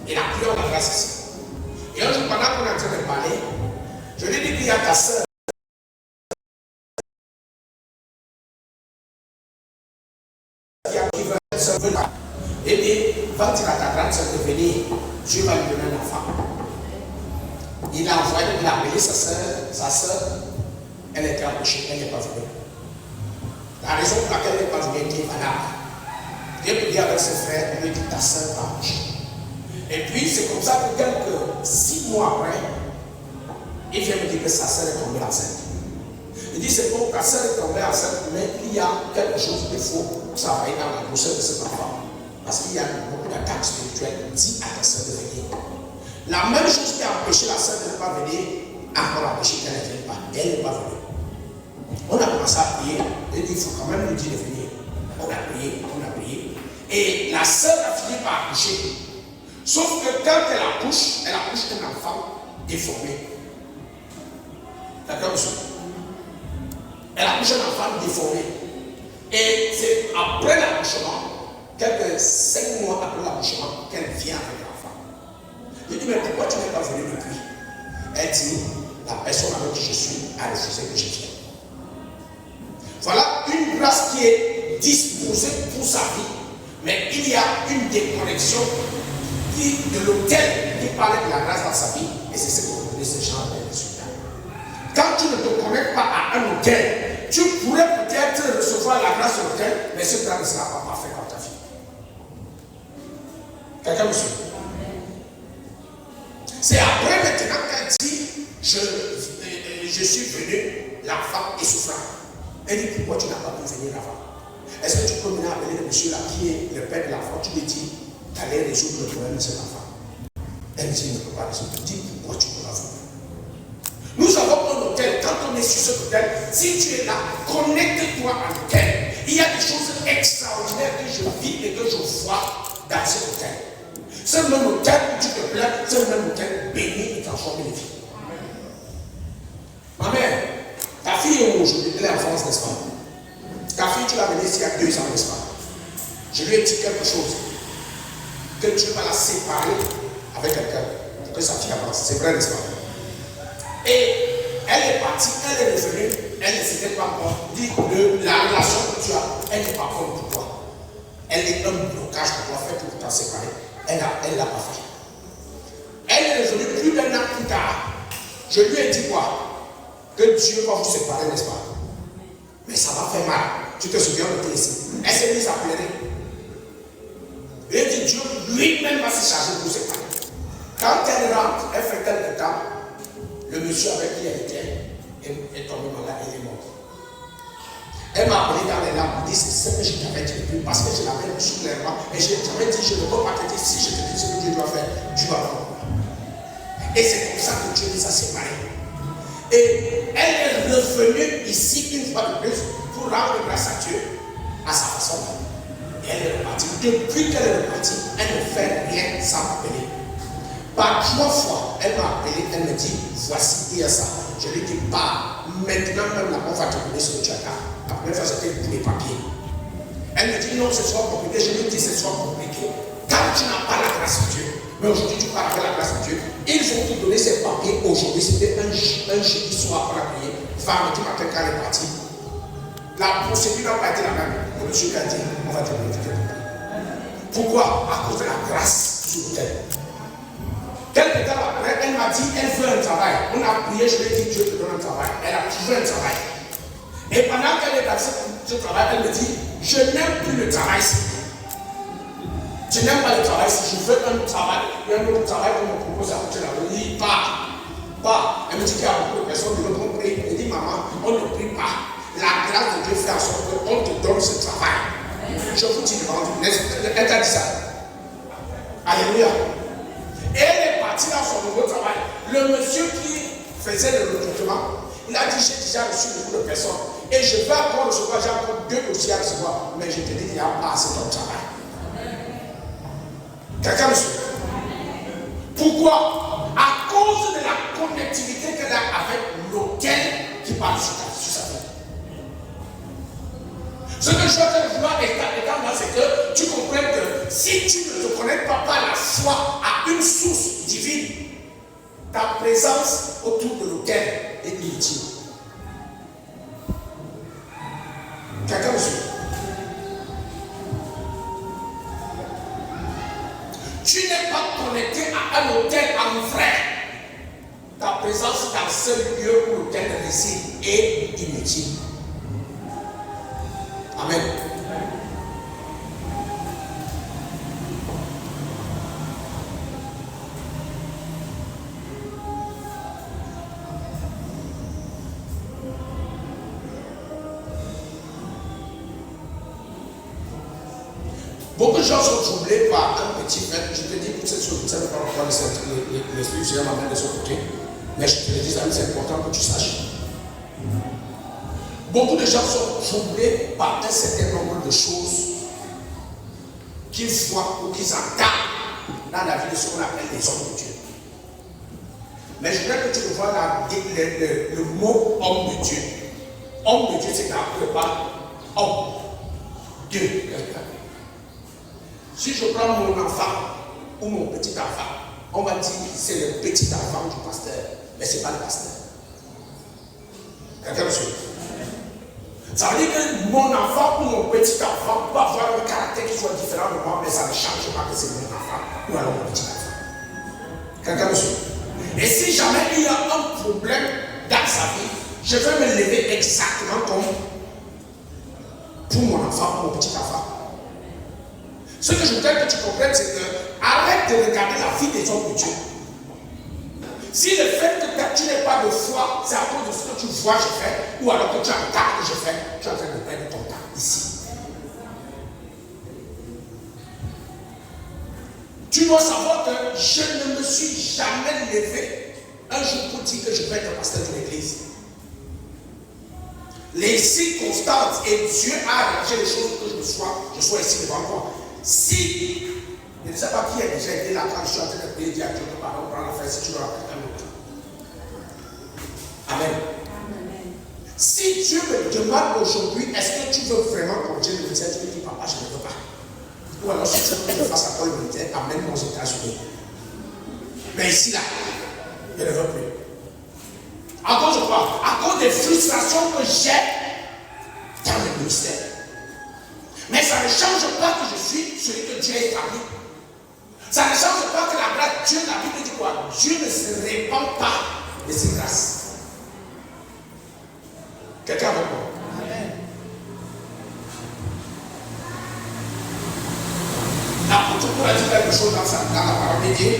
Il a pris la grâce ici. Et un jour, pendant qu'on est en train de parler, je lui ai dit qu'il y a ta soeur qui veut se veut là. Et puis, va dire à ta grande soeur de venir, Dieu va lui donner un enfant. Il a envoyé, il a appelé sa soeur, elle était embauchée, elle n'est pas venue. La raison pour laquelle elle n'est pas venue était valable. Dieu peut dire avec ses frères, il lui dit ta soeur va embaucher. Et puis c'est comme ça que quelques 6 mois après, il vient me dire que sa soeur est tombée enceinte. Il dit c'est bon, ta soeur est tombée enceinte, mais il y a quelque chose qu'il faut travailler dans la grossesse de cet enfant. Parce qu'il y a beaucoup d'attaques spirituelles. Dis à ta soeur de venir. La même chose qui a empêché la soeur de ne pas venir, encore empêché qu'elle ne vienne pas. Elle n'est pas venue. On a commencé à prier. Et il faut quand même lui dire de venir. On a prié, on a prié. Et la soeur a fini par accoucher. Sauf que quand elle accouche un enfant déformé. D'accord, monsieur? Elle accouche un enfant déformé. Et c'est après l'accouchement, quelques 5 mois après l'accouchement, qu'elle vient avec l'enfant. Je dis, mais pourquoi tu n'es pas venu depuis? Elle dit, la personne avec qui je suis a refusé que je vienne. Voilà une grâce qui est disposée pour sa vie. Mais il y a une déconnexion de l'autel qui parle de la grâce dans sa vie. Et c'est ce que vous voulez ce genre de résultats. Quand tu ne te connectes pas à un autel, tu pourrais peut-être recevoir la grâce de l'autel, mais ce grâce ne sera pas parfait dans ta vie. Quelqu'un me suit? C'est après maintenant qu'elle dit je suis venu, l'enfant est souffrant. Elle dit pourquoi tu n'as pas pu venir avant? Est-ce que tu peux venir appeler le monsieur là qui est le père de l'enfant? Tu lui dis d'aller résoudre le problème de cet enfant. Elle dit il ne peut pas résoudre. Tu dis pourquoi tu peux pas venir? Nous avons un hôtel. Quand on est sur cet hôtel, si tu es là, connecte-toi à l'hôtel. Il y a des choses extraordinaires que je vis et que je vois dans cet hôtel. C'est le même hôtel où tu te plains, c'est le même hôtel béni et transforme les vies. Ma mère, ta fille est où aujourd'hui? Elle est en France, n'est-ce pas? Ta fille, tu l'as menée ici il y a 2 ans, n'est-ce pas? Je lui ai dit quelque chose. Que tu vas la séparer avec quelqu'un pour que sa fille avance. C'est vrai, n'est-ce pas? Et elle est partie, elle est revenue, elle ne s'était pas encore dit la relation que tu as, elle n'est pas bonne pour toi. Elle est un blocage que tu dois faire pour t'en séparer. Elle ne l'a pas fait. Elle est revenue plus d'1 an plus tard. Je lui ai dit quoi? Que Dieu va vous séparer, n'est-ce pas? Mais ça va faire mal. Tu te souviens de tout ici? Elle s'est mise à pleurer. Et dit Dieu lui-même va se charger pour séparer. Quand elle rentre, elle fait quelque temps, le monsieur avec qui elle était est tombé malade et est mort. Elle m'a appelé dans les larmes, elle dit, c'est ce que je t'avais dit depuis, parce que je l'avais reçu clairement, et je t'avais dit, je ne peux pas te dire, si je te dis ce que Dieu doit faire, tu vas faire. Et c'est comme ça que Dieu les a séparés. Et elle est revenue ici une fois de plus pour rendre grâce à Dieu à sa façon. Et elle est repartie. Depuis qu'elle est repartie, elle ne fait rien sans m'appeler. Par 3 fois, elle m'a appelé, elle me dit, voici, il y a ça. Je lui dis, pas. Maintenant même là, on va te donner ce que tu as là. La première fois, c'était pour les papiers. Elle me dit, non, ce soit compliqué. Je lui dis, ce soit compliqué. Quand tu n'as pas la grâce de Dieu, mais aujourd'hui tu parles avec la grâce de Dieu, il faut te donner ces papiers aujourd'hui. C'était un jeudi soir pour la prière. Vendredi matin, quand elle est partie, la procédure n'a pas été la même. Le monsieur a dit, on va te donner tes papiers. Pourquoi? À cause de la grâce sur l'autel. Quelque temps après, elle m'a dit, elle veut un travail. On a prié, je lui ai dit, Dieu te donne un travail. Elle a dit, je veux un travail. Et pendant qu'elle est dans ce travail, elle me dit, je n'aime plus le travail. Je n'aime pas le travail. Si je veux un travail, il y a un autre travail qu'on me propose à côté de la rue. Il dit, pas. Elle me dit qu'il y a beaucoup de personnes qui vont prier. Elle dit, maman, on ne prie pas. La grâce de Dieu fait en sorte qu'on te donne ce travail. Je vous dis, elle t'a dit ça. Alléluia. Et elle est partie dans son nouveau travail. Le monsieur qui faisait le recrutement, il a dit, j'ai déjà reçu beaucoup de personnes. Et je vais encore recevoir, j'ai encore 2 dossiers à recevoir. Mais je te dis, il n'y a pas assez de travail. Quelqu'un me suit? Pourquoi? À cause de la connectivité qu'elle a avec l'autel qui parle sur sa vie. Ce que je suis en train de vouloir étendre, c'est que tu comprennes que si tu ne te connectes pas par la foi à une source divine, ta présence autour de l'autel est inutile. Quelqu'un me suit? Tu n'es pas connecté à un autel en vrai. Ta présence dans ce lieu où l'autel réside est inutile. Amen. Beaucoup de gens sont troublés par un petit fait. Je te dis pour cette chose, tu ne sais pas pourquoi l'Esprit du Seigneur m'amène de son côté. Mais je te le dis, c'est important que tu saches. Beaucoup de gens sont troublés par un certain nombre de choses qu'ils voient ou qu'ils entendent dans la vie de ce qu'on appelle les hommes de Dieu. Mais je voudrais que tu le vois dans le mot homme de Dieu. Homme de Dieu, c'est appelé par homme. Dieu. Si je prends mon enfant ou mon petit enfant, on va dire que c'est le petit enfant du pasteur, mais ce n'est pas le pasteur. Quelqu'un me suit? Ça veut dire que mon enfant ou mon petit enfant peut avoir un caractère qui soit différent de moi, mais ça ne change pas que c'est mon enfant ou alors mon petit enfant. Quelqu'un me suit? Et si jamais il y a un problème dans sa vie, je vais me lever exactement comme pour mon enfant ou mon petit enfant. Ce que je voudrais que tu comprennes, c'est que arrête de regarder la vie des hommes de Dieu. Si le fait que tu n'aies pas de foi, c'est à cause de ce que tu vois je fais, ou alors que tu entends que je fais, tu es en train de perdre ton temps ici. Tu dois savoir que je ne me suis jamais levé un jour pour dire que je vais être pasteur de l'église. Les circonstances et Dieu a arrangé les choses pour que je sois ici devant toi. Si, je ne sais pas qui a déjà été là quand je suis en train de prier, dire à Dieu que pardon, prends l'affaire si tu veux rappeler quelqu'un d'autre. Amen. Si Dieu me demande aujourd'hui, est-ce que tu veux vraiment continuer le ministère, tu me dis, papa, je ne veux pas. Ou alors, si tu veux que je fasse encore le ministère, amène-moi aux États-Unis. Mais ici, là, je ne veux plus. À cause de quoi? À cause des frustrations que j'ai dans le ministère. Mais ça ne change pas que je suis celui que Dieu a établi. Ça ne change pas que la grâce, Dieu, la Bible dit quoi? Dieu ne se répand pas de ses grâces. Quelqu'un avec moi? Amen. L'apôtre Paul a dit quelque chose dans la parole de Dieu.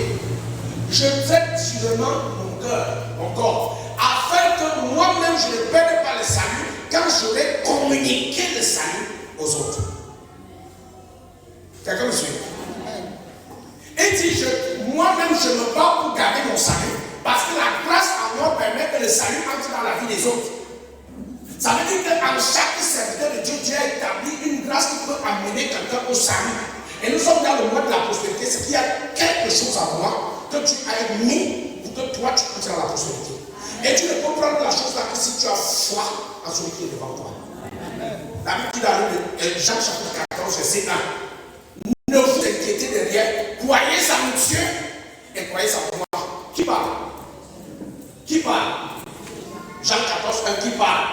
Je traite sûrement mon cœur, mon corps, afin que moi-même je ne perde pas le salut quand j'aurai communiqué le salut aux autres. Quelqu'un me suit? Et dit, moi-même, je me bats pour garder mon salut. Parce que la grâce en moi permet que le salut entre dans la vie des autres. Ça veut dire qu'en chaque serviteur de Dieu, Dieu a établi une grâce qui peut amener quelqu'un au salut. Et nous sommes dans le mois de la prospérité. C'est qu'il y a quelque chose en moi que tu as mis pour que toi, tu entres dans la prospérité. Et tu ne peux prendre la chose là que si tu as foi en celui qui est devant toi. La Bible dit dans Jean chapitre 14, verset 1. Ne vous inquiétez de rien. Croyez en Dieu et croyez en moi. Qui parle? Qui parle? Jean 14, 1, qui parle?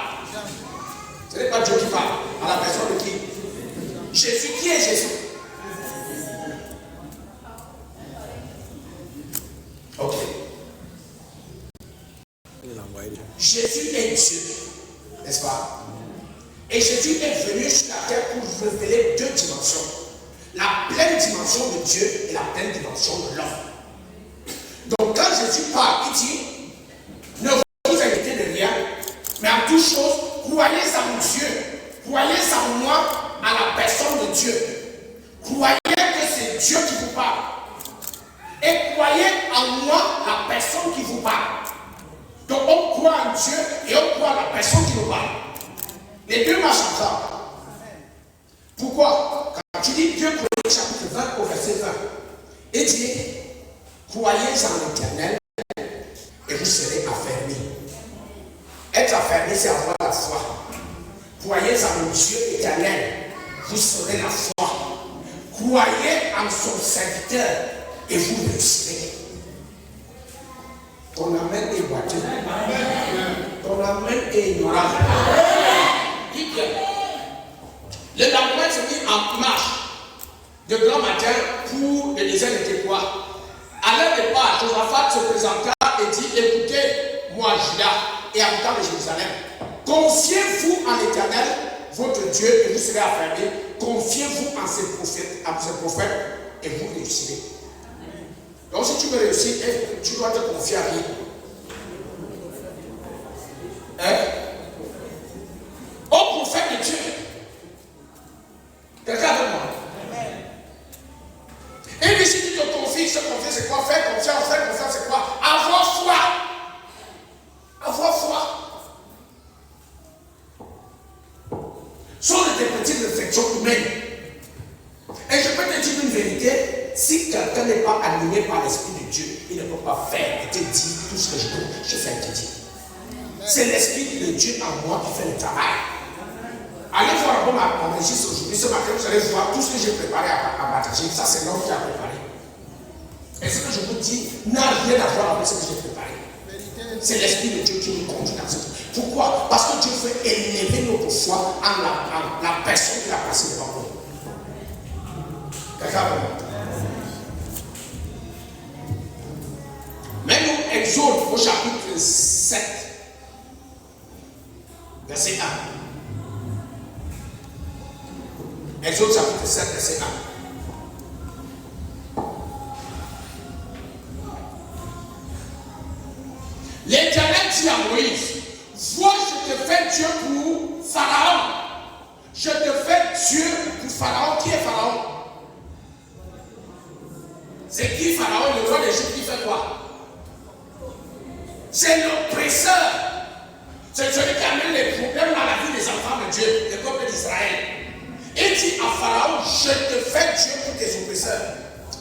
Ce n'est pas Dieu qui parle. À la personne de qui? Jésus. Qui est Jésus? Ok. Jésus est Dieu, n'est-ce pas? Et Jésus est venu sur la terre pour révéler deux dimensions. La pleine dimension de Dieu et la pleine dimension de l'homme. Donc quand Jésus parle, il dit, ne vous inquiétez de rien, mais en toute chose, croyez en Dieu, croyez en moi, à la personne de Dieu. Croyez que c'est Dieu qui vous parle. Et croyez en moi, la personne qui vous parle. Donc on croit en Dieu et on croit à la personne qui nous parle. Les deux marchent ensemble. Pourquoi? Quand tu dis Dieu, chapitre 20 au verset 20, et dit, croyez en l'Éternel et vous serez affermis. Être affermi, c'est avoir la foi. Croyez en le Dieu éternel, vous serez la foi. Croyez en son serviteur et vous réussirez. Ton amen est boiteux. Ton amen est ignorant. Dis bien. Le lendemain se mit en marche de grand matin pour le désert de Tékoa. À leur départ, Josaphat se présenta et dit, écoutez-moi, Juda et habitants de Jérusalem, confiez-vous en l'Éternel, votre Dieu, et vous serez affermis. Confiez-vous en ses prophètes, et vous réussirez. Donc si tu veux réussir, tu dois te confier à qui? Au prophète de Dieu. Quelqu'un avec moi? Et puis si tu te confies, se confier c'est quoi? Faire confiance c'est quoi? Avoir foi. Avoir foi. Sont des petites réflexions humaines. Et je peux te dire une vérité, si quelqu'un n'est pas animé par l'Esprit de Dieu, il ne peut pas faire et te dire tout ce que je fais te dire. C'est l'Esprit de Dieu en moi qui fait le travail. Allez voir mon registre aujourd'hui, ce matin, vous allez voir tout ce que j'ai préparé à partager. Ça, c'est l'homme qui a préparé. Et ce que je vous dis n'a rien à voir avec ce que j'ai préparé. C'est l'Esprit de Dieu qui nous conduit dans cette. Pourquoi? Parce que Dieu veut élever notre foi en la personne qu'il a placée devant nous. Quelqu'un veut. Mais nous, Exode au chapitre 7, verset 1. Exode chapitre 7, verset 1. L'Éternel dit à Moïse, vois, je te fais Dieu pour Pharaon. Je te fais Dieu pour Pharaon. Qui est Pharaon? C'est qui Pharaon, le roi d'Égypte, qui fait quoi? C'est l'oppresseur. C'est celui qui amène les problèmes dans la vie des enfants de Dieu, des peuples d'Israël. Il dit à Pharaon, je te fais Dieu pour tes oppresseurs.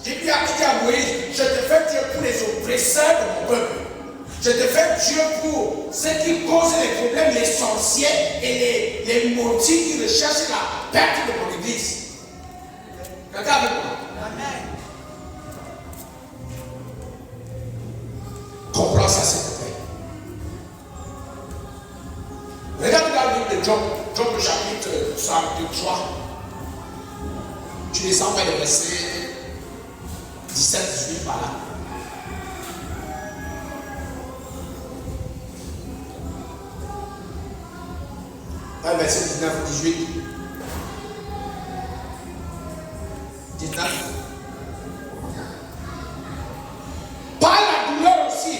Il dit à Moïse, je te fais Dieu pour les oppresseurs de mon peuple. Je te fais Dieu pour ceux qui causent les problèmes, les sorciers et les maudits qui recherchent la perte de mon église. Quelqu'un avec moi? Amen. Comprends ça, s'il te plaît. Regarde dans le livre de Job, Job le chapitre 3. Tu descends vers le verset 17-18 par là. Verset 19-18. 19. Par la douleur aussi,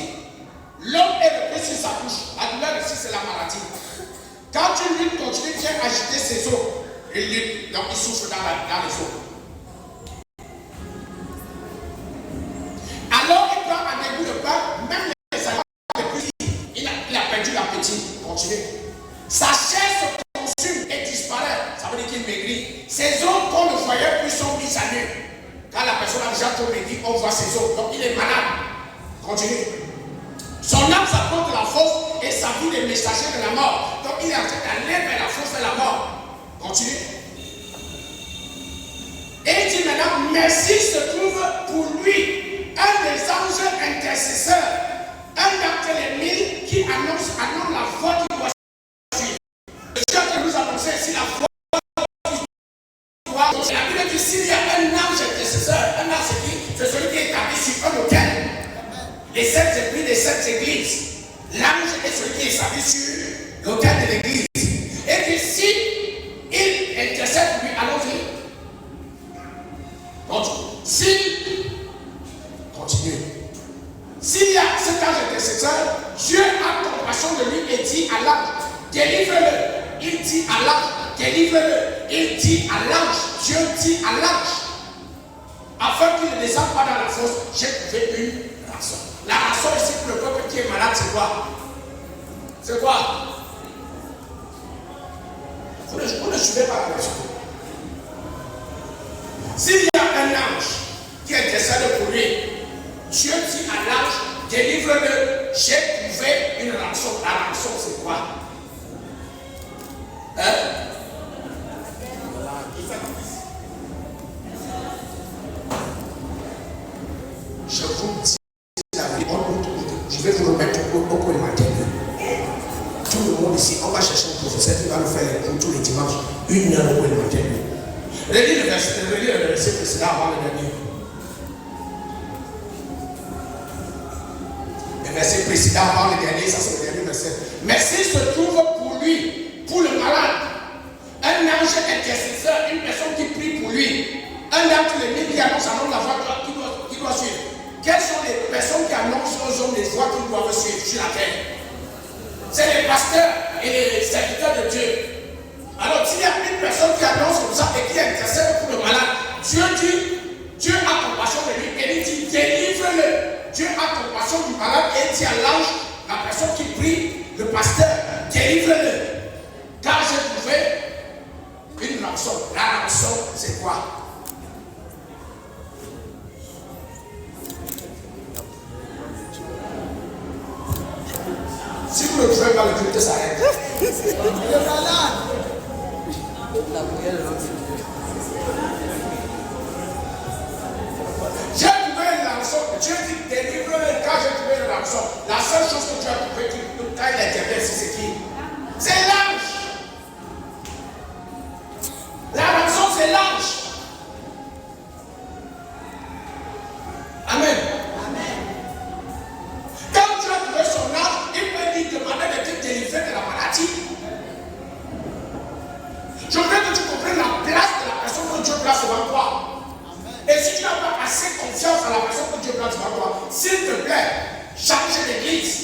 l'homme est repris sur sa couche. La douleur aussi, c'est la maladie. Quand une lutte continue, vient agiter ses os. Il lutte, donc il souffle dans les os. Alors il prend un égout de pain, même les animaux les plus petits, il a perdu l'appétit. Continue. Sa chair se consume et disparaît. Ça veut dire qu'il maigrit. Ses os, quand le voyait plus sombre, il s'annule. Quand la personne a déjà trop maigri, on voit ses os. Donc il est malade. Continue. Son âme s'apporte de la force et sa vie est messager de la mort. Donc il est en train d'aller vers la force de la mort. Continue. Et il dit maintenant, merci se trouve pour lui un des anges intercesseurs, un d'entre les 1000 qui annonce la voie qui doit suivre. Le Dieu que nous annonçons ici, la voie qui doit suivre. La Bible dit s'il y a un ange intercesseur, un ange c'est celui qui est établi sur un autel. Les 7 églises, les 7 églises. L'ange est celui qui est établi sur l'autel de l'église. Et que si il intercède pour lui, allons-y. Continue. S'il y a cet ange intercesseur, Dieu a compassion de lui et dit à l'ange, délivre-le. Il dit à l'ange, délivre-le. Il dit à l'ange, Dieu dit à l'ange, afin qu'il ne descende pas dans la fosse, j'ai trouvé une rançon. La rançon ici pour le peuple qui est malade, c'est quoi? C'est quoi? Vous ne suivez pas la leçon. S'il y a un ange qui intercède pour lui, Dieu dit à l'ange, délivre-le, j'ai trouvé une rançon. La rançon, c'est quoi? Je vous dis la vie, je vais vous remettre au coin matin. Tout le monde ici, on va chercher un professeur qui va nous faire les cours tous les dimanches, 1 heure au coin matin. Relis le verset précédent avant le dernier. Le verset précédent avant le dernier, ça c'est le dernier verset. Mais s'il se trouve pour lui, pour le malade, un ange intercesseur, une personne qui prie pour lui, un d'entre les 1000 qui annonce à l'homme la voie qui doit suivre. Quelles sont les personnes qui annoncent aux hommes les voies qu'ils doivent suivre sur la terre? C'est les pasteurs et les serviteurs de Dieu. Alors s'il y a une personne qui annonce comme ça et qui intercède pour le malade, Dieu a compassion de lui et il dit délivre-le. Dieu a compassion du malade et il dit à l'ange, la personne qui prie, le pasteur, délivre-le. Car j'ai trouvé une rançon. La rançon, c'est quoi? Si vous ne trouvez pas, le culte s'arrête. J'ai trouvé une rançon. Dieu dit délivre-le quand j'ai trouvé une rançon. La seule chose que tu as trouvé quand il est intervenu, c'est qui? C'est l'ange. La rançon, c'est l'ange. Amen. Quand tu as trouvé son âme, il peut lui demander de te délivrer de la maladie. Je veux que tu comprennes la place de la personne que Dieu place devant toi. Et si tu n'as pas assez confiance à la personne que Dieu place devant toi, s'il te plaît, change l'église.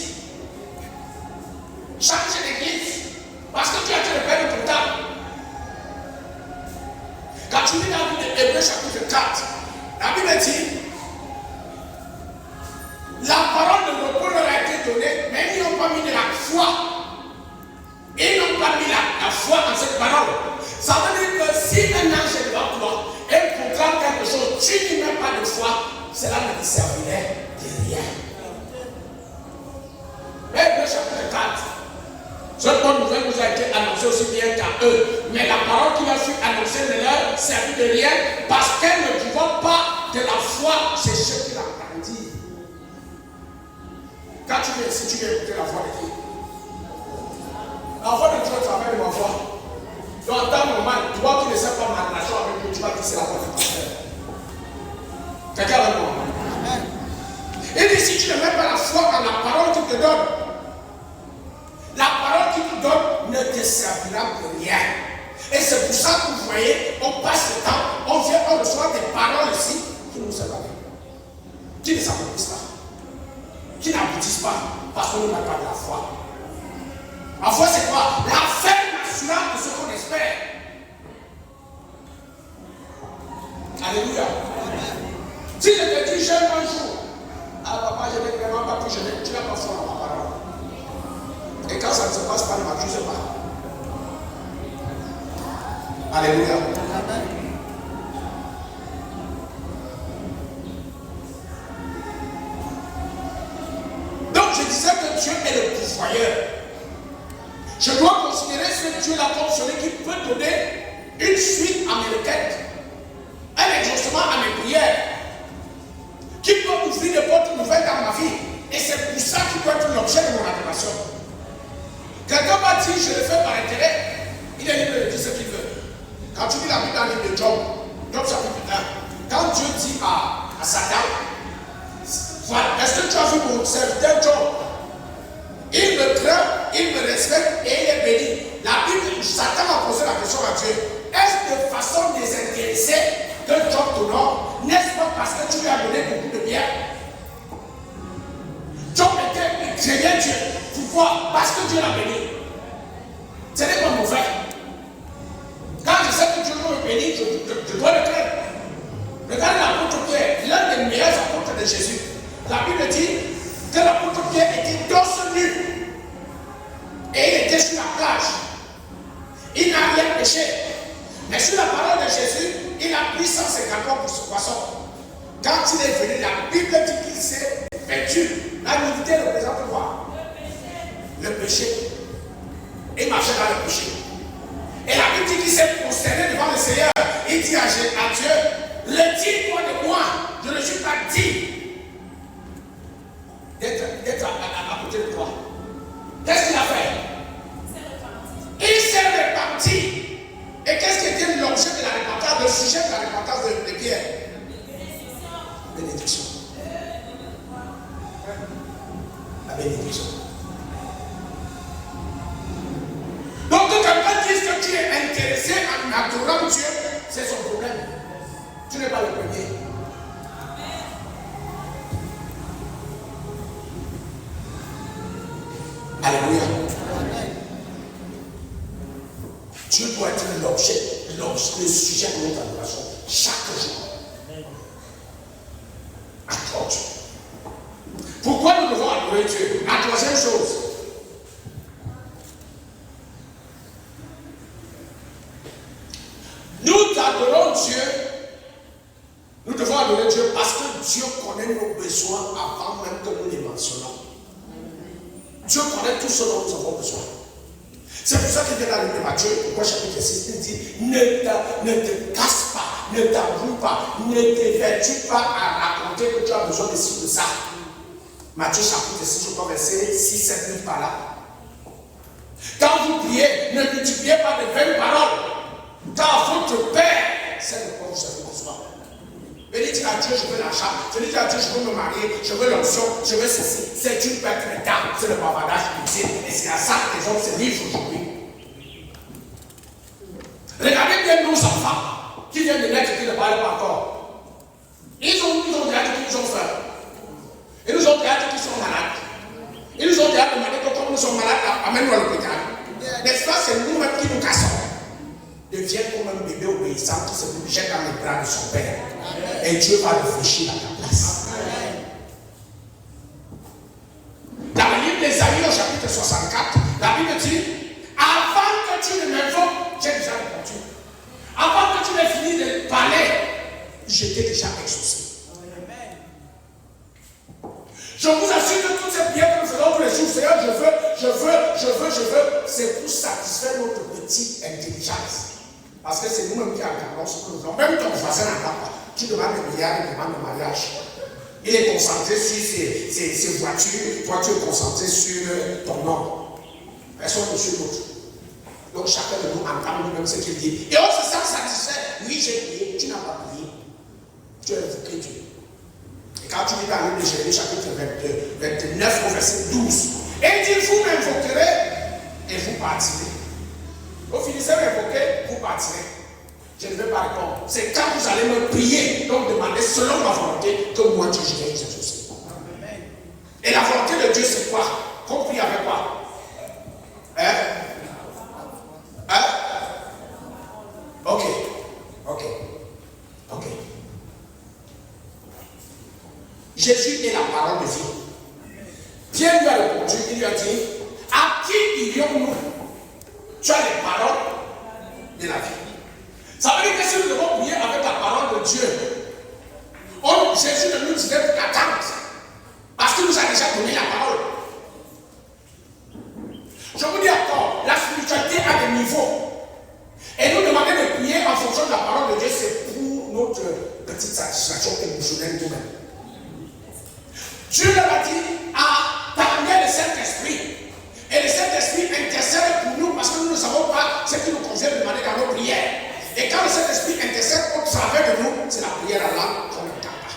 Change l'église. Parce que tu as été le père de ton temps. Quand tu lis dans la Bible d'Hébreux chapitre 4, la Bible dit, la parole de repos leur a été donnée, mais ils n'ont pas mis de la foi. Ils n'ont pas mis la foi dans cette parole. Ça veut dire que si un ange est devant toi et proclame quelque chose, tu n'y mets pas de foi, cela ne te servirait de rien. Hébreux chapitre 4. Cette bonne nouvelle nous a été annoncée aussi bien qu'à eux. Mais la parole qui leur fut annoncée ne leur servit de rien parce qu'elle ne provoque pas de la foi chez ceux qui l'entendent. Quand tu viens ici, tu viens écouter la voix de qui? La voix de Dieu travaille de ma voix. Donc, en temps normal, toi qui ne sais pas ma relation avec Dieu, tu vas dire c'est la voix du pasteur. Quelqu'un avec moi? Il dit si tu ne mets pas la foi dans la parole qu'il te donne, la parole qu'il te donne ne te servira de rien. Et c'est pour ça que vous voyez, on passe le temps, on vient, on reçoit des paroles ici qui ne nous servent à rien, qui ne s'accomplissent pas, qui n'aboutissent pas parce qu'on n'a pas de la foi. La foi, c'est quoi? La ferme naturel de ce qu'on espère. Alléluia. Si je te dis jeûne un jour, ah papa, je n'ai vraiment pas pu jeûner, tu n'as pas foi dans ma parole. Et quand ça ne se passe pas, ne m'accuse pas. Alléluia. Donc je disais que Dieu est le pourvoyeur. Je dois considérer ce Dieu-là comme celui qui peut donner une suite à mes requêtes, un exaucement à mes prières, qui peut ouvrir des portes nouvelles dans ma vie. Et c'est pour ça qu'il doit être l'objet de mon adoration. Quelqu'un m'a dit, je le fais par intérêt, il est libre de dire ce qu'il veut. Quand tu lis la Bible dans le livre de Job, Job chapitre 1, quand Dieu dit à Satan, voilà, est-ce que tu as vu mon serviteur Job? Il me craint, il me respecte et il est béni. La Bible, Satan a posé la question à Dieu. Est-ce de façon désintéressée que Job t'honore? N'est-ce pas parce que tu lui as donné beaucoup de bien? Job craignait Dieu. Pourquoi? Parce que Dieu l'a béni. Ce n'est pas mauvais. Quand je sais que Dieu me bénit, je dois le craindre. Regardez l'apôtre Pierre, l'un des meilleurs apôtres de Jésus. La Bible dit que l'apôtre Pierre était torse nu. Et il était sur la plage. Il n'a rien péché. Mais sur la parole de Jésus, il a pris 150 pour ce poisson. Quand il est venu, la Bible dit qu'il s'est vêtu. La nudité représente quoi? Le péché. Il marchait dans le péché. Et la Bible dit qu'il s'est prosterné devant le Seigneur. Il dit à Dieu, retire-toi de moi. Je ne suis pas digne d'être à côté de toi. Qu'est-ce qu'il a fait? Il s'est réparti. Et qu'est-ce qui était l'objet de la repentance, le sujet de la repentance de Pierre? Bénédiction. La bénédiction. Donc que quelqu'un dise que tu es intéressé en adorant Dieu, c'est son problème. Tu n'es pas le premier. Alléluia. Dieu doit être l'objet, le sujet de notre adoration chaque jour. Adore Dieu. Pourquoi nous devons adorer Dieu? La troisième chose. Nous adorons Dieu. Nous devons adorer Dieu parce que Dieu connaît nos besoins avant même que nous les mentionnons. Dieu connaît tout ce dont nous avons besoin. C'est pour ça qu'il dit dans le livre de Matthieu, pourquoi chapitre 6, il dit ne te casse pas, ne t'avoue pas, ne t'évertue pas à raconter que tu as besoin de ci, de ça. Matthieu chapitre 6, je crois, verset 6, 7, 8 par là. Quand vous priez, ne multipliez pas de vaines paroles, car votre Père sait de quoi vous avez besoin. Venez dire à Dieu, je veux l'argent. Venez dire à Dieu, je veux me marier, je veux l'onction, je veux ceci. C'est une perte de temps, c'est le bavardage inutile. Et c'est à ça que les hommes se livrent aujourd'hui. Regardez bien nos enfants qui viennent de naître et qui ne parlent pas encore. Ils ont des actes qu'ils ont fait. Ils nous ont des actes qui sont malades. Ils nous ont déjà demandé que comme nous sommes malades, amène-nous à l'hôpital. N'est-ce pas, c'est nous-mêmes qui nous cassons. Deviens comme un bébé obéissant qui se jette dans les bras de son père. Et Dieu va réfléchir à ta place. Dans le livre d'Ésaïe au chapitre 64, la Bible dit, avant que tu ne m'invoques, j'ai déjà répondu. Avant que tu n'aies fini de parler, je t'ai déjà exaucé. Je vous assure que toutes ces prières que nous faisons tous les jours, Seigneur, je veux, c'est pour satisfaire notre petite intelligence. Parce que c'est nous-mêmes qui regardons ce que nous faisons. Même ton voisin n'entend pas. Tu demandes le milliard, il demande le mariage. Il est concentré sur ses voitures, toi tu es concentré sur ton nom. Personne ne suit l'autre. Donc chacun de nous entend nous-mêmes ce qu'il dit. Et on se sent satisfait. Oui, j'ai prié, tu n'as pas prié. Tu as invoqué Dieu. Et quand tu lis dans le livre de Jérémie, chapitre 29, au verset 12, et il dit, vous m'invoquerez et vous partirez. Vous finissez d'invoquer, vous partirez. Je ne vais pas répondre. C'est quand vous allez me prier, donc demander selon ma volonté, que moi Dieu je vais vous exaucer. Et la volonté de Dieu c'est quoi? Qu'on prie avec quoi? Hein? battu, il lui a dit, à qui irions-nous? Tu as les paroles de la vie. Ça veut dire que si nous devons prier avec la parole de Dieu, Jésus ne nous disait qu'attendre, parce qu'il nous a déjà donné la parole. Je vous dis encore, la spiritualité a des niveaux. Et nous demander de prier en fonction de la parole de Dieu, c'est pour notre petite satisfaction émotionnelle nous-mêmes. Dieu leur a dit à parler le Saint-Esprit. Et le Saint-Esprit intercède pour nous parce que nous ne savons pas ce qui nous convient de demander dans nos prières. Et quand le Saint-Esprit intercède au travers de nous, c'est la prière à l'âme qu'on ne entend pas.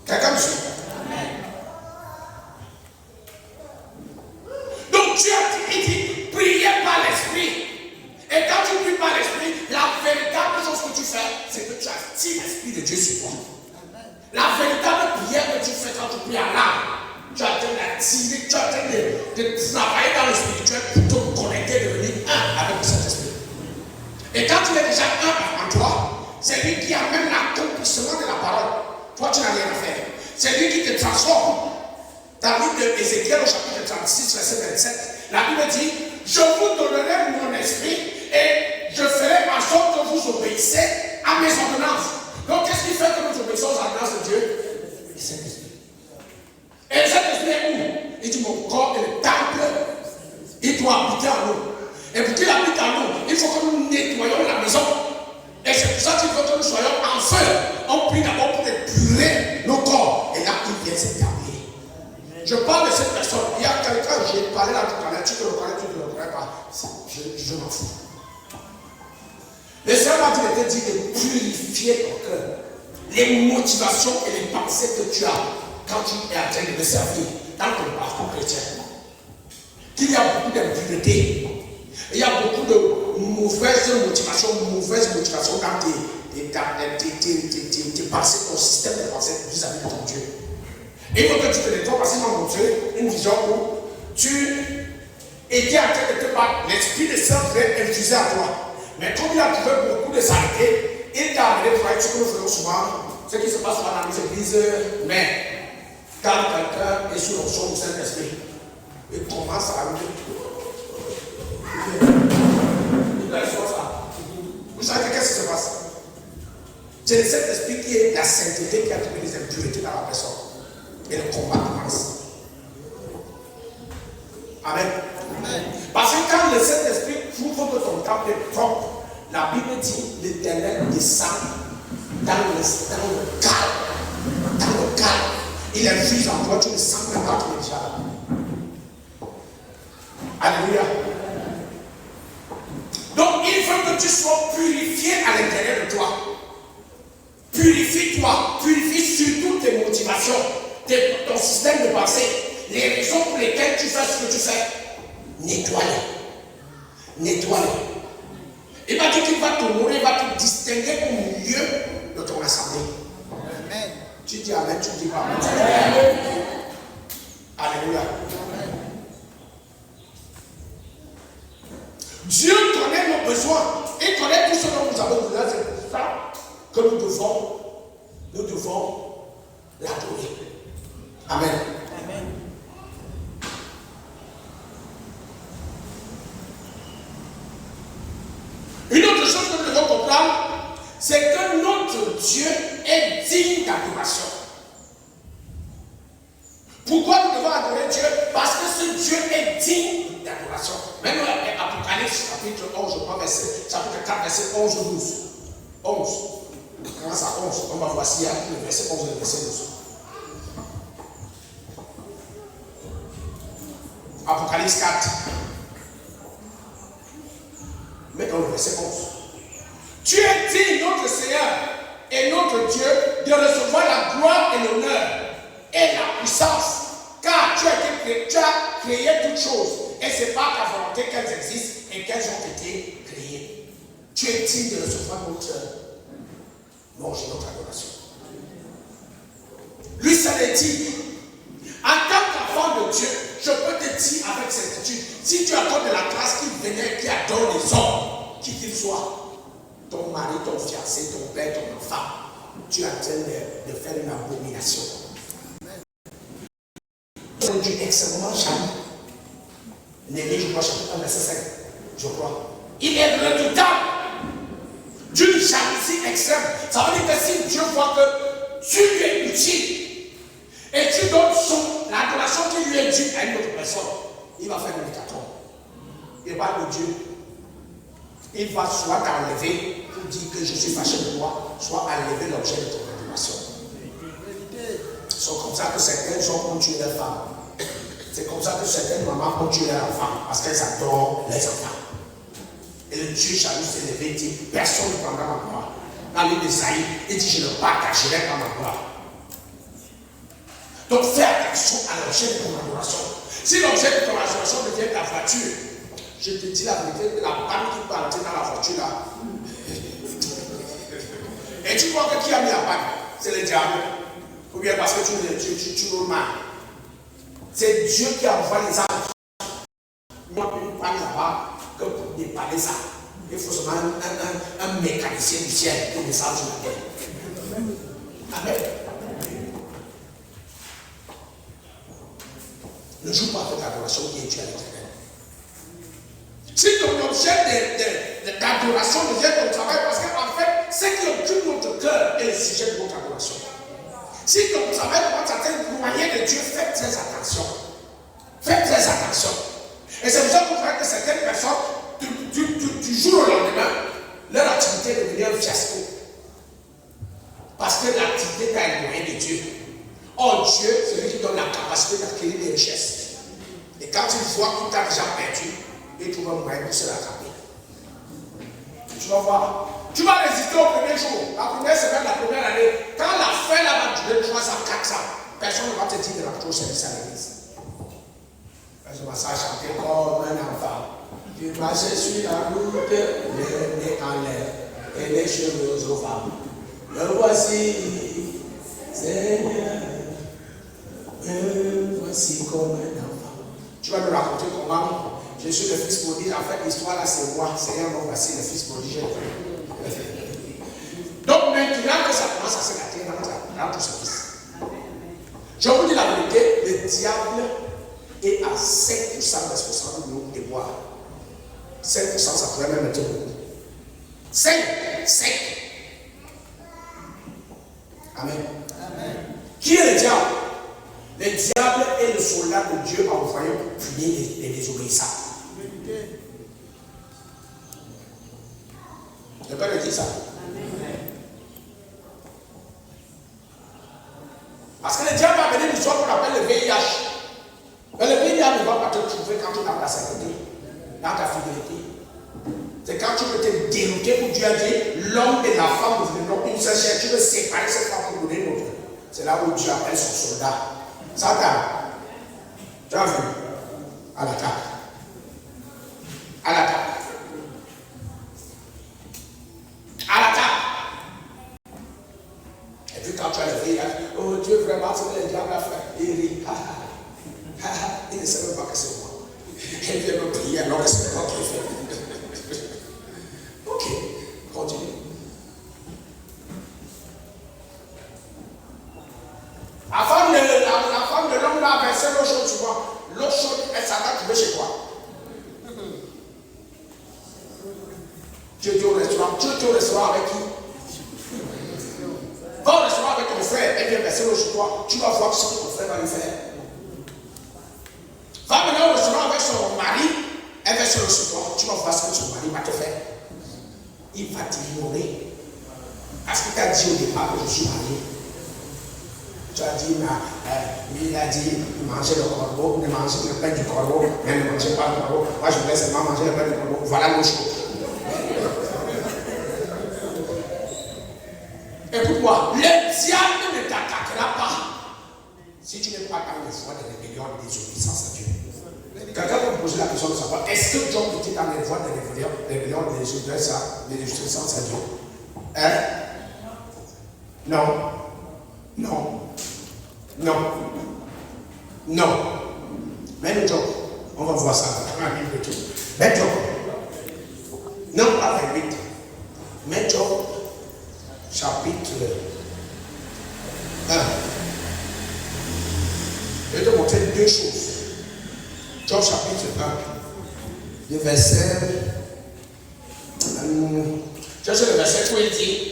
Quelqu'un me suit? Donc Dieu a dit, priez par l'Esprit. Et quand tu pries par l'Esprit, la véritable chose que tu fais, c'est que tu attires l'Esprit de Dieu sur toi. La véritable prière que tu fais quand tu pries à l'âme, tu es en train d'attirer, tu es en train de travailler dans le spirituel pour te connecter, devenir un avec le Saint-Esprit. Et quand tu es déjà un en toi, c'est lui qui amène l'accomplissement de la parole. Toi, tu n'as rien à faire. C'est lui qui te transforme. Dans le livre d'Ézéchiel au chapitre 36, verset 27, la Bible dit, je vous donnerai mon esprit et je ferai en sorte que vous obéissez à mes ordonnances. Donc, qu'est-ce qui fait que nous obéissons aux ordonnances de Dieu? Le Saint-Esprit. Et le Saint-Esprit est où? Il dit, mon corps est le temple, il doit habiter en nous. Et pour qu'il habite en nous, il faut que nous nettoyions la maison. Et c'est pour ça qu'il faut que nous soyons en feu. On prie d'abord pour épurer nos corps. Et là, il vient s'établir. Je parle de cette personne. Il y a quelqu'un, j'ai parlé là tout à l'heure, tu te le connais, tu ne le connais pas. Je m'en fous. Le Seigneur m'a dit de purifier ton cœur. Les motivations et les pensées que tu as quand tu es en train de me servir dans ton parcours chrétien. Qu'il y a beaucoup d'impureté. Il y a beaucoup de mauvaises motivations dans tes pensées, ton système de pensée vis-à-vis de ton Dieu. Et il faut que tu te nettoies parce qu'il m'a montré une vision où tu étais en train de te battre. L'Esprit de Saint voulait infuser à toi. Mais comme il a trouvé beaucoup de saleté, il t'a amené pour ce que nous faisons souvent, ce qui se passe dans les églises. Mais quand quelqu'un est sous l'onction du Saint-Esprit, il commence à arriver. Vous savez qu'est-ce qui se passe? C'est le Saint-Esprit qui est la sainteté qui a trouvé les impuretés dans la personne. Et le combat commence. Amen. Parce que quand le Saint-Esprit trouve que ton temple est propre, la Bible dit l'Éternel descend dans le calme. Dans le calme. Il infuse en toi, tu ne sens même pas que tu es déjà là. Alléluia. Donc il faut que tu sois purifié à l'intérieur de toi. Purifie-toi. Purifie surtout tes motivations, ton système de pensée, les raisons pour lesquelles tu fais ce que tu fais. Nettoie-les. Nettoie-les. Il va dire qu'il va te nourrir, il va te distinguer au milieu de ton assemblée. Amen. Tu dis Amen, tu dis pas Amen. Alléluia. Dieu connaît nos besoins. Il connaît tout ce dont nous avons besoin. C'est pour ça que nous devons l'adorer. Amen. Amen. Une autre chose que nous devons comprendre, c'est que notre Dieu est digne d'adoration. Pourquoi nous devons adorer Dieu? Parce que ce Dieu est digne d'adoration. Même Apocalypse, chapitre 11, je crois, chapitre 4, verset 11 ou 12. 11. On commence à 11. On va voir s'il y a le verset 11 et le verset 12. Apocalypse 4. Maintenant le verset 11. Tu es digne, notre Seigneur et notre Dieu, de recevoir la gloire et l'honneur et la puissance. Car tu as créé toutes choses. Et ce n'est pas ta volonté qu'elles existent et qu'elles ont été créées. Tu es digne de recevoir notre adoration. Lui, ça le dit. En tant qu'enfant de Dieu, je peux te dire avec certitude, si tu accordes de la grâce qui venait, qui adore les hommes, qui qu'ils soient, ton mari, ton fiancé, ton père, ton enfant, tu es en train de faire une abomination. C'est un Dieu extrêmement jaloux. Néhémie, je crois, chapitre 1, verset 5. Je crois. Il est redoutable. D'une jalousie extrême. Ça veut dire que si Dieu voit que tu lui es utile et tu donnes l'adoration qui lui est due à une autre personne, il va faire une hécatombe. Il va de Dieu. Il va soit t'enlever pour dire que je suis fâché de toi, soit enlever l'objet de ton adoration. C'est comme ça que certains hommes ont tué leurs femmes. C'est comme ça que certaines mamans ont tué leurs enfants parce qu'elles adorent les enfants. Et le Dieu jaloux s'est levé et dit, personne ne prendra ma gloire. Dans le livre d'Esaïe, il dit, je ne partagerai pas ma gloire. Donc fais attention à l'objet de ton adoration. Si l'objet de ton adoration devient ta voiture, je te dis la vérité, la panne qui peut entrer dans la voiture là. Et tu crois que qui a mis la panne? C'est le diable. Ou bien parce que tu roules mal. C'est Dieu qui a envoyé les âmes. Moi, une panne là-bas, que pour dépanner ça, il faut seulement un mécanicien du ciel qui descend sur la terre. Amen. Ne joue pas avec l'adoration qui est due à l'éternel. Si ton objet d'adoration devient ton travail, parce qu'en fait, ce qui occupe notre cœur est le sujet de notre adoration. Si ton travail commence à t'éloigner de Dieu, faites très attention. Faites très attention. Et c'est pour ça que vous voyez que certaines personnes, du jour au lendemain, leur activité devient un fiasco. Parce que l'activité t'a éloigné de Dieu. Or, Dieu, c'est lui qui donne la capacité d'acquérir des richesses. Et quand il voit que tu as déjà perdu, il trouve un moyen pour se rattraper. Tu vas voir. Tu vas résister au premier jour, la première semaine, la première année. Quand la fin là va durer 3 ans, 4 ans, personne ne va te dire de rentrer au service à l'église. Je vais chanter comme un enfant. Tu marches sur la route, les nez en l'air et les cheveux au vent. Me voici, Seigneur, me voici comme un enfant. Tu vas nous raconter comment je suis le fils prodige. En fait, l'histoire là, c'est moi. Seigneur, me voici le fils prodige. Donc maintenant que ça commence à se gâter dans tout service. Je vous dis la vérité, le diable est à 5% responsable de nos déboires. 5%, ça pourrait même être beaucoup. 5. Amen. Amen. Qui est le diable? Le diable est le soldat de Dieu envoyé pour punir les désobéissants. Je peux le dire ça. Parce que le diable va venir l'histoire qu'on appelle le VIH. Mais le VIH ne va pas te trouver quand tu es dans ta sainteté, dans ta fidélité. C'est quand tu veux te dérouter pour Dieu a dit l'homme et la femme deviendront une seule chair. Tu veux séparer cette femme pour donner l'autre. C'est là où Dieu appelle son soldat. Satan, tu as vu? À l'attaque. À l'attaque. À l'attaque. Et puis quand tu as le VIH, oh Dieu, vraiment, c'est que le diable a fait. Il rit. Il ne sait même pas que c'est moi. Il vient me prier alors que c'est moi qui ai fait. Ok, continue. La femme de l'homme là a versé l'eau chaude, tu vois. L'eau chaude, elle s'attend trouver chez toi. Tu es au restaurant avec qui? Va au restaurant avec ton frère, elle vient verser l'eau chez toi. Tu vas voir ce que ton frère va lui faire. Va maintenant au restaurant avec son mari, elle verse l'eau chez toi. Tu vas voir ce que son mari va te faire. Il va t'ignorer. Parce qu'il t'a dit au départ que je suis marié. Tu as dit, il a dit, mangez le corbeau, ne mangez le pain du corbeau, mais ne mangez pas le corbeau. Moi, je voulais seulement manger le pain du corbeau. Voilà l'eau chaude. Écoute-moi, le diable ne t'attaquera pas si tu n'es pas dans les voies de rébellion et de désobéissance à Dieu. Quelqu'un peut me poser la question de savoir, est-ce que Job était dans les voies de rébellion et de désobéissance à Dieu? Hein? Non. Non. Non. Non. Même Job, on va voir ça dans la Bible. Même Job. Non, pas 28. Mais Job, chapitre 1. Je vais te montrer deux choses. Job chapitre 1, le verset. Je sais le verset où il dit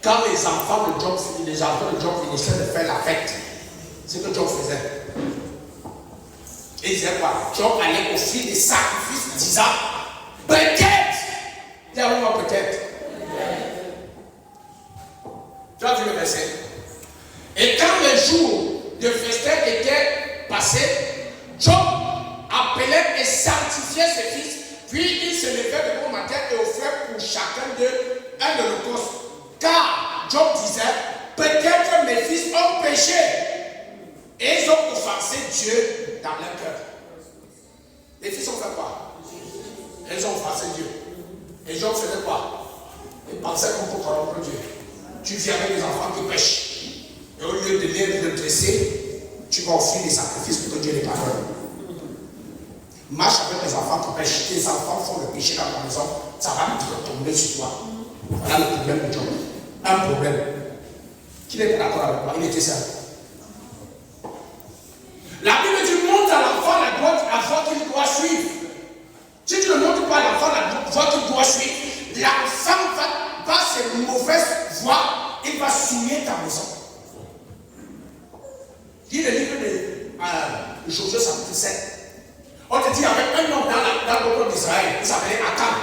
quand les enfants de Job finissaient de faire la fête, c'est ce que Job faisait. Et il disait quoi? Job allait offrir des sacrifices disant peut-être. Dis à moi peut-être. Tu as vu le verset? Et quand le jour de festin était passé, Job appelait et sanctifiait ses fils. Puis il se levait de bon matin et offrait pour chacun d'eux un holocauste. Car Job disait, peut-être mes fils ont péché. Et ils ont offensé Dieu dans leur cœur. Les fils ont fait quoi? Ils ont offensé Dieu. Et Job faisait quoi? Il pensait qu'on peut corrompre Dieu. Tu viens avec des enfants qui pêchent. Et au lieu de les redresser, tu vas offrir des sacrifices pour que Dieu les pardonne. Marche avec les enfants qui pêchent. Tes enfants font le péché dans ta maison, ça va te tomber sur toi. Voilà le problème de Job. Un problème. Qui n'est pas d'accord avec moi? Il était seul. La Bible dit montre à l'enfant la voie qu'il doit suivre. Si tu ne montres pas à l'enfant la voie qu'il doit suivre, l'enfant va par ses mauvaises voies, il va souiller ta maison. Dis le livre de Josué chapitre 7. On te dit, il y avait un homme dans le peuple d'Israël, il s'appelait Akan.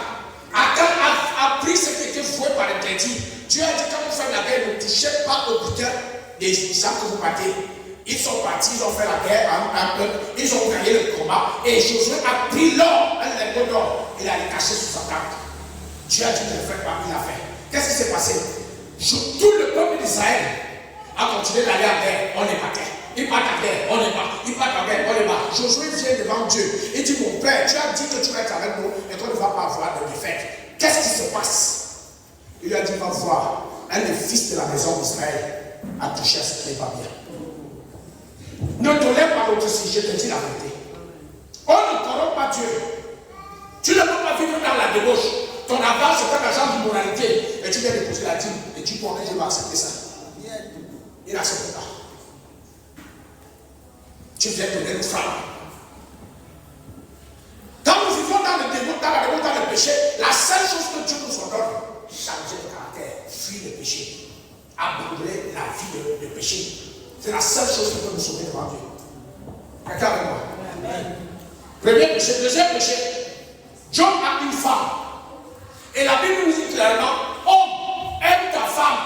Akan a pris ce qui était voué par l'interdit. Dieu a dit, quand vous faites la guerre, ne touchez pas au butin des gens que vous battez. Ils sont partis, ils ont fait la guerre un peu, ils ont gagné le combat. Et Josué a pris l'or, un lingot d'or, il a caché sous sa table. Dieu a dit, ne le faites pas, il l'a fait. Qu'est-ce qui s'est passé? Tout le peuple d'Israël a continué d'aller à guerre, on est battu. Il part à guerre, on est pas. Il part à guerre, on est pas. Josué vient devant Dieu. Il dit, mon père, tu as dit que tu vas être avec nous et qu'on ne va pas avoir de défaite. Qu'est-ce qui se passe? Il lui a dit, va voir. Un des fils de la maison d'Israël a touché à ce qui n'est pas bien. Ne tolère pas l'autre si je te dis la vérité. On ne corrompt pas Dieu. Tu ne peux pas vivre dans la débauche. Ton avance c'est un agent d'immoralité. Et tu viens déposer la dîme. Et tu crois que Dieu va accepter ça. Il n'accepte pas. Tu viens donner une femme. Quand nous vivons dans le démon, dans le péché, la seule chose que Dieu nous ordonne, changer de caractère, fuir le péché, abandonner la vie de péché. C'est la seule chose qui peut nous sauver devant Dieu. Quelqu'un avec moi? Premier péché, deuxième péché. Job a une femme. Et la Bible nous dit clairement, homme, aime ta femme.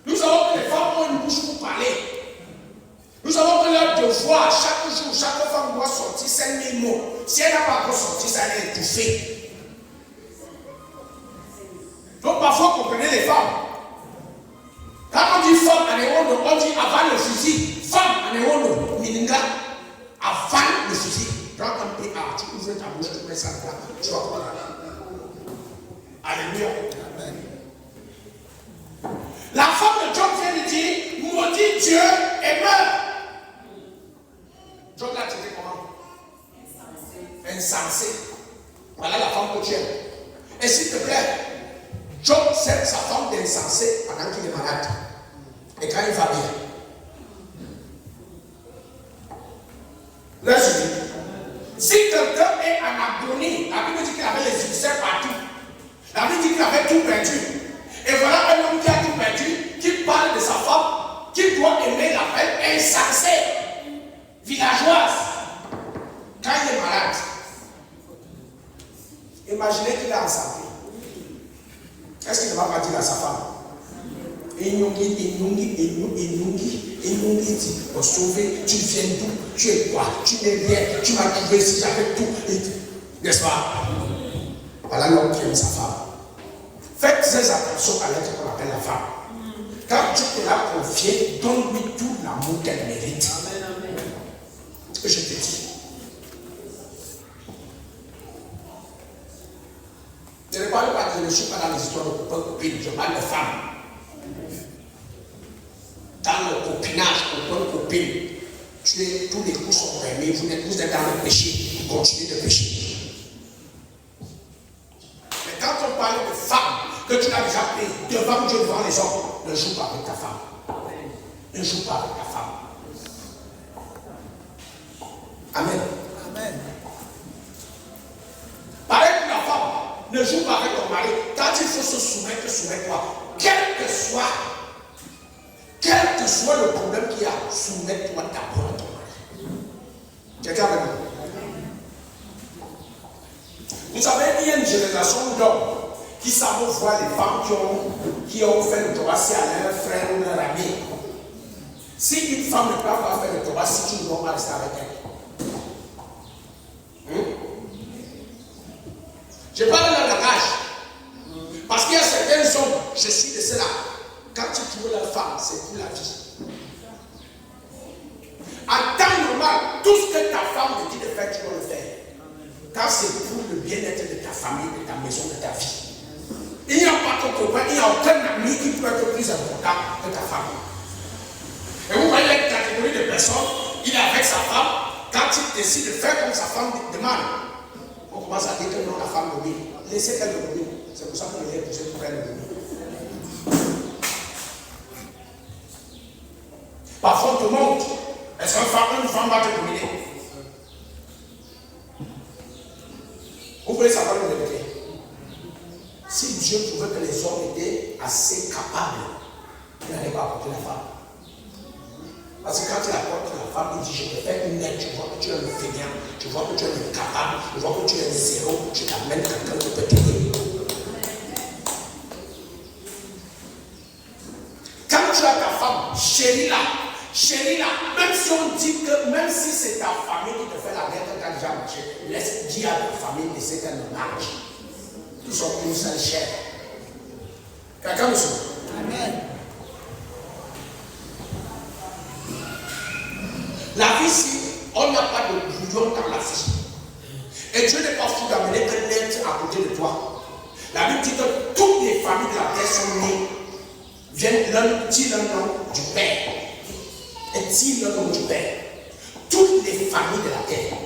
Nous savons que les femmes ont une bouche pour parler. Nous savons que leur devoir, chaque jour, chaque femme doit sortir 5000 mots. Si elle n'a pas encore sorti, ça elle est étouffée. Donc parfois, comprenez les femmes. Quand on dit femme en Ewondo, on dit avant le fusil. Femme en Ewondo, Mininga, avant le fusil. Prends un PA, tu ouvres ta bouche, tu mets ça là, tu vas comprendre. Alléluia. La femme de Job vient lui dire, maudit Dieu et meurt. Job l'a traité comment? Insensé. Voilà la femme que tu aimes. Et s'il te plaît, Job sert sa femme d'insensé pendant qu'il est malade. Et quand il va bien. Laisse-lui. Si quelqu'un est en agonie, la Bible dit qu'il avait les ulcères partout. La Bible dit qu'il avait tout perdu. Et voilà un homme qui a tout perdu, qui parle de sa femme, qui doit aimer la femme insensée, villageoise. Quand il est malade, imaginez qu'il est en santé. Est-ce qu'il ne va pas dire à sa femme? Pour sauver, tu viens d'où? Tu es quoi? Tu n'es rien, tu m'as trouvé ici, j'avais tout. N'est-ce pas? Voilà l'homme qui aime sa femme. Faites très attention à l'être qu'on appelle la femme. Quand tu te l'as confié, donne-lui tout l'amour qu'elle mérite. Ce que je te dis. Je ne parle pas, je ne suis pas dans les histoires de copains-copines, je parle de femmes. Dans le copinage, copain-copine, tous les coups sont permis, vous êtes dans le péché, vous continuez de pécher. Mais quand on parle de femmes, que tu l'as déjà pris devant Dieu, devant les hommes, ne joue pas avec ta femme. Ne joue pas avec ta femme. Amen. Amen. Pareil pour la femme. Ne joue pas avec ton mari. Quand il faut se soumettre, soumets-toi. Quel que soit le problème qu'il y a, soumets-toi d'abord à ton mari. Quelqu'un avec moi? Vous savez, il y a une génération d'hommes qui savent voir les femmes qui ont fait le thoracique à leur frère ou leur ami. Si une femme ne peut pas faire le thoracique, tu ne dois pas rester avec elle. Je parle de langage. Parce qu'il y a certains hommes, je suis de cela. Quand tu trouves la femme, c'est pour la vie. En temps normal, tout ce que ta femme te dit de faire, tu dois le faire. Quand c'est pour le bien-être de ta famille, de ta maison, de ta vie. Il n'y a pas ton copain, il n'y a aucun ami qui peut être plus important que ta femme. Et vous voyez la catégorie de personnes, il est avec sa femme, quand il décide de faire comme sa femme demande, on commence à dire que non, la femme domine. Laissez qu'elle domine. C'est pour ça qu'on est épousé pour elle domine. Parfois on te montre, est-ce qu'une femme va te dominer? Vous voulez savoir le vérité? Si Dieu trouvait que les hommes étaient assez capables, il n'allait pas apporter la femme. Parce que quand il apporte la femme, il dit, je te fais une aide, je vois que tu es un fainéant, je vois que tu es incapable, je vois que tu es un zéro, je t'amène quelqu'un qui peut t'aider. Quand tu as ta femme, chéris-la, même si on dit que, même si c'est ta famille qui te fait la guerre, tu as déjà marché, laisse dire à ta famille de ce qu'elle ne marche. Ils sont une seule chair. Quelqu'un me suit? Amen. La vie, si on n'a pas de bouillon dans la vie, et Dieu n'est pas fou d'amener un être à côté de toi. La Bible dit que toutes les familles de la terre sont nées, viennent tirent le nom du Père. Et tirent le nom du Père. Toutes les familles de la terre.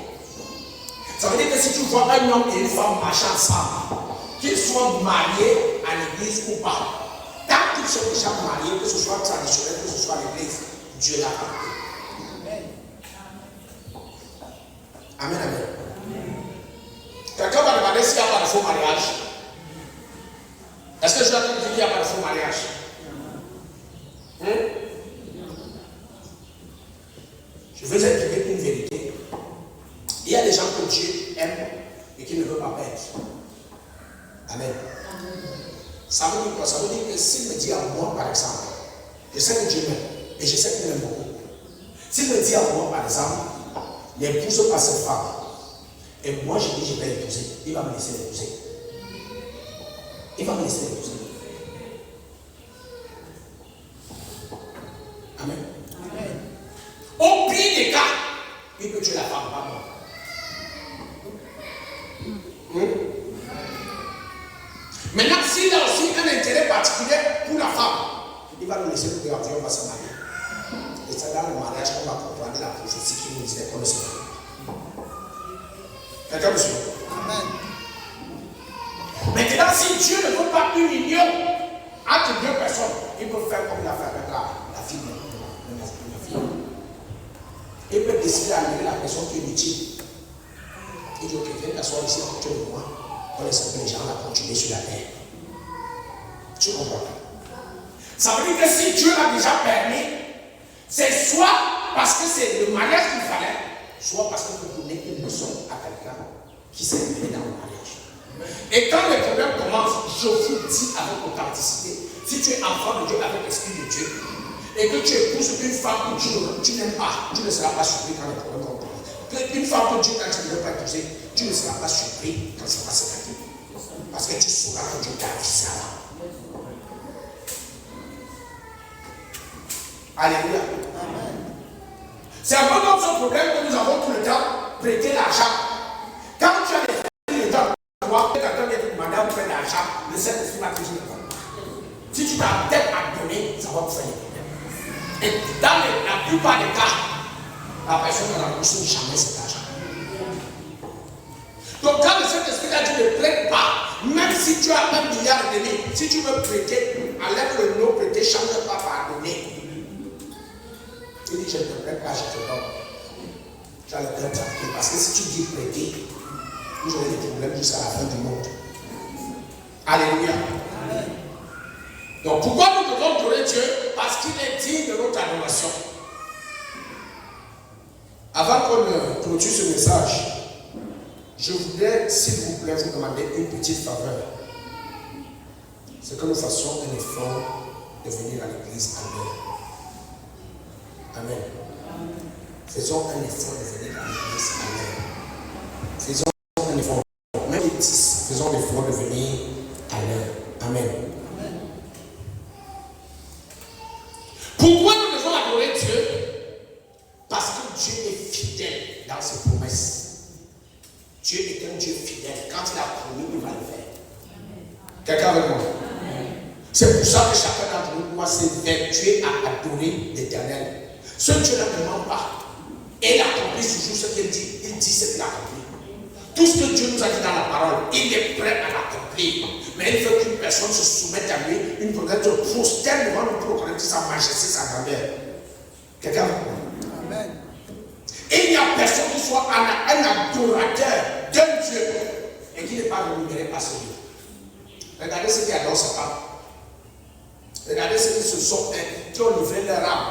Ça veut dire que si tu vois un homme et une femme marcher ensemble, qu'ils soient mariés à l'église ou pas, tant qu'ils sont déjà mariés, que ce soit traditionnel, que ce soit à l'église, Dieu l'a parlé. Amen, amen. Quelqu'un va demander s'il n'y a pas de faux mariage. Est-ce que je dois te dire qu'il n'y a pas de faux mariage? Je veux expliquer une vérité. Il y a des gens que Dieu aime et qui ne veut pas perdre. Amen. Ça veut dire quoi? Ça veut dire que s'il me dit à moi, par exemple, je sais que Dieu m'aime et je sais qu'il m'aime beaucoup. S'il me dit à moi, par exemple, n'épouse pas cette femme, et moi je dis je vais l'épouser, il va me laisser l'épouser. Il va me laisser l'épouser. Amen. Amen. Au pire des cas, il peut tuer la femme, pas moi. Maintenant, s'il a aussi un intérêt particulier pour la femme, il va nous laisser le dire, on va se marier. Et c'est dans le mariage qu'on va comprendre la prophétie qui nous disait qu'on ne se marie. Quelqu'un me suit? Amen. Maintenant, si Dieu ne veut pas une union entre deux personnes, il peut faire comme il a fait avec la fille de la fille. Il peut décider d'amener la personne qui est utile. Il dit, ok, viens t'asseoir ici à côté de moi. On laisse que les gens la continuer sur la terre. Tu comprends? Ça veut dire que si Dieu l'a déjà permis, c'est soit parce que c'est le mariage qu'il fallait, soit parce que vous donnez une leçon à quelqu'un qui s'est élevé dans le mariage. Et quand le problème commence, je vous dis avec authenticité, si tu es enfant de Dieu avec l'esprit de Dieu, et que tu épouses une femme que tu n'aimes pas, tu ne seras pas surpris quand le problème commence. Une femme que Dieu, quand tu ne veux pas épouser, tu ne seras pas surpris quand ça va se passer. Parce que tu sauras que Dieu t'a avisé avant. Alléluia. C'est un peu comme ce problème que nous avons tout le temps, prêter l'argent. Quand tu as des gens, quelqu'un vient te demander à vous faire de l'argent, le Saint-Esprit va te dire non. Si tu t'entêtes à donner, ça va vous faire des problèmes. Et dans la plupart des cas, la personne ne rembourse jamais cet argent. Donc quand le Saint-Esprit a dit ne prête pas, même si tu as 1 milliard et demi, si tu veux prêter, enlève le nom prêter, change pas par donner. Tu dis, je ne te prête pas, je te donne. Tu as le cœur tranquille. Parce que si tu dis prêter, vous aurez des problèmes jusqu'à la fin du monde. Alléluia. Donc pourquoi nous devons adorer Dieu? Parce qu'il est digne de notre adoration. Avant qu'on ne clôture ce message, je voudrais, s'il vous plaît, vous demander une petite faveur. C'est que nous fassions un effort de venir à l'église à l'heure. Amen. Faisons un effort de venir à l'église à l'heure. Faisons un effort. Même les 10, faisons l'effort de venir à l'heure. Amen. Pourquoi nous devons adorer Dieu? Parce que Dieu est fidèle dans ses promesses. Dieu est un Dieu fidèle. Quand il a promis, il va le faire. Quelqu'un avec moi? C'est pour ça que chacun d'entre nous doit s'évertuer à adorer l'Éternel. Ce Dieu ne ment pas. Et il accomplit toujours ce qu'il dit. Il dit ce qu'il accomplit. Tout ce que Dieu nous a dit dans la parole, il est prêt à l'accomplir. Mais il veut qu'une personne se soumette à lui, une personne se prosterne devant nous pour reconnaître sa majesté, sa grandeur. Quelqu'un avec moi? Amen. Et il n'y a personne qui soit un adorateur d'un Dieu et qui n'est pas rémunéré par ce Dieu. Regardez ceux qui adorent sa femme. Regardez ceux qui se sont qui ont livré leur âme.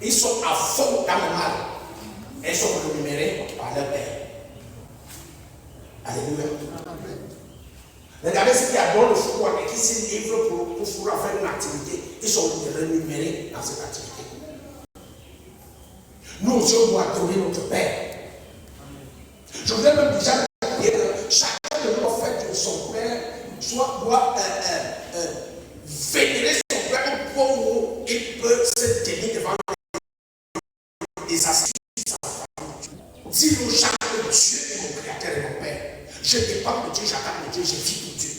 Ils sont à fond dans le mal. Et ils sont rémunérés par leur Père. Alléluia. Regardez ceux qui adorent le fou et qui se livrent pour pouvoir faire une activité. Ils sont rémunérés dans cette activité. Nous aussi, on doit adorer notre Père. Je voudrais même déjà dire que chacun de nous, en fait, de son Père, doit vénérer son Père au point où il peut se tenir devant les assises de sa famille. Dis-nous chaque que Dieu est mon créateur et mon Père. Je dépends de Dieu, j'attends de Dieu, je vis pour Dieu.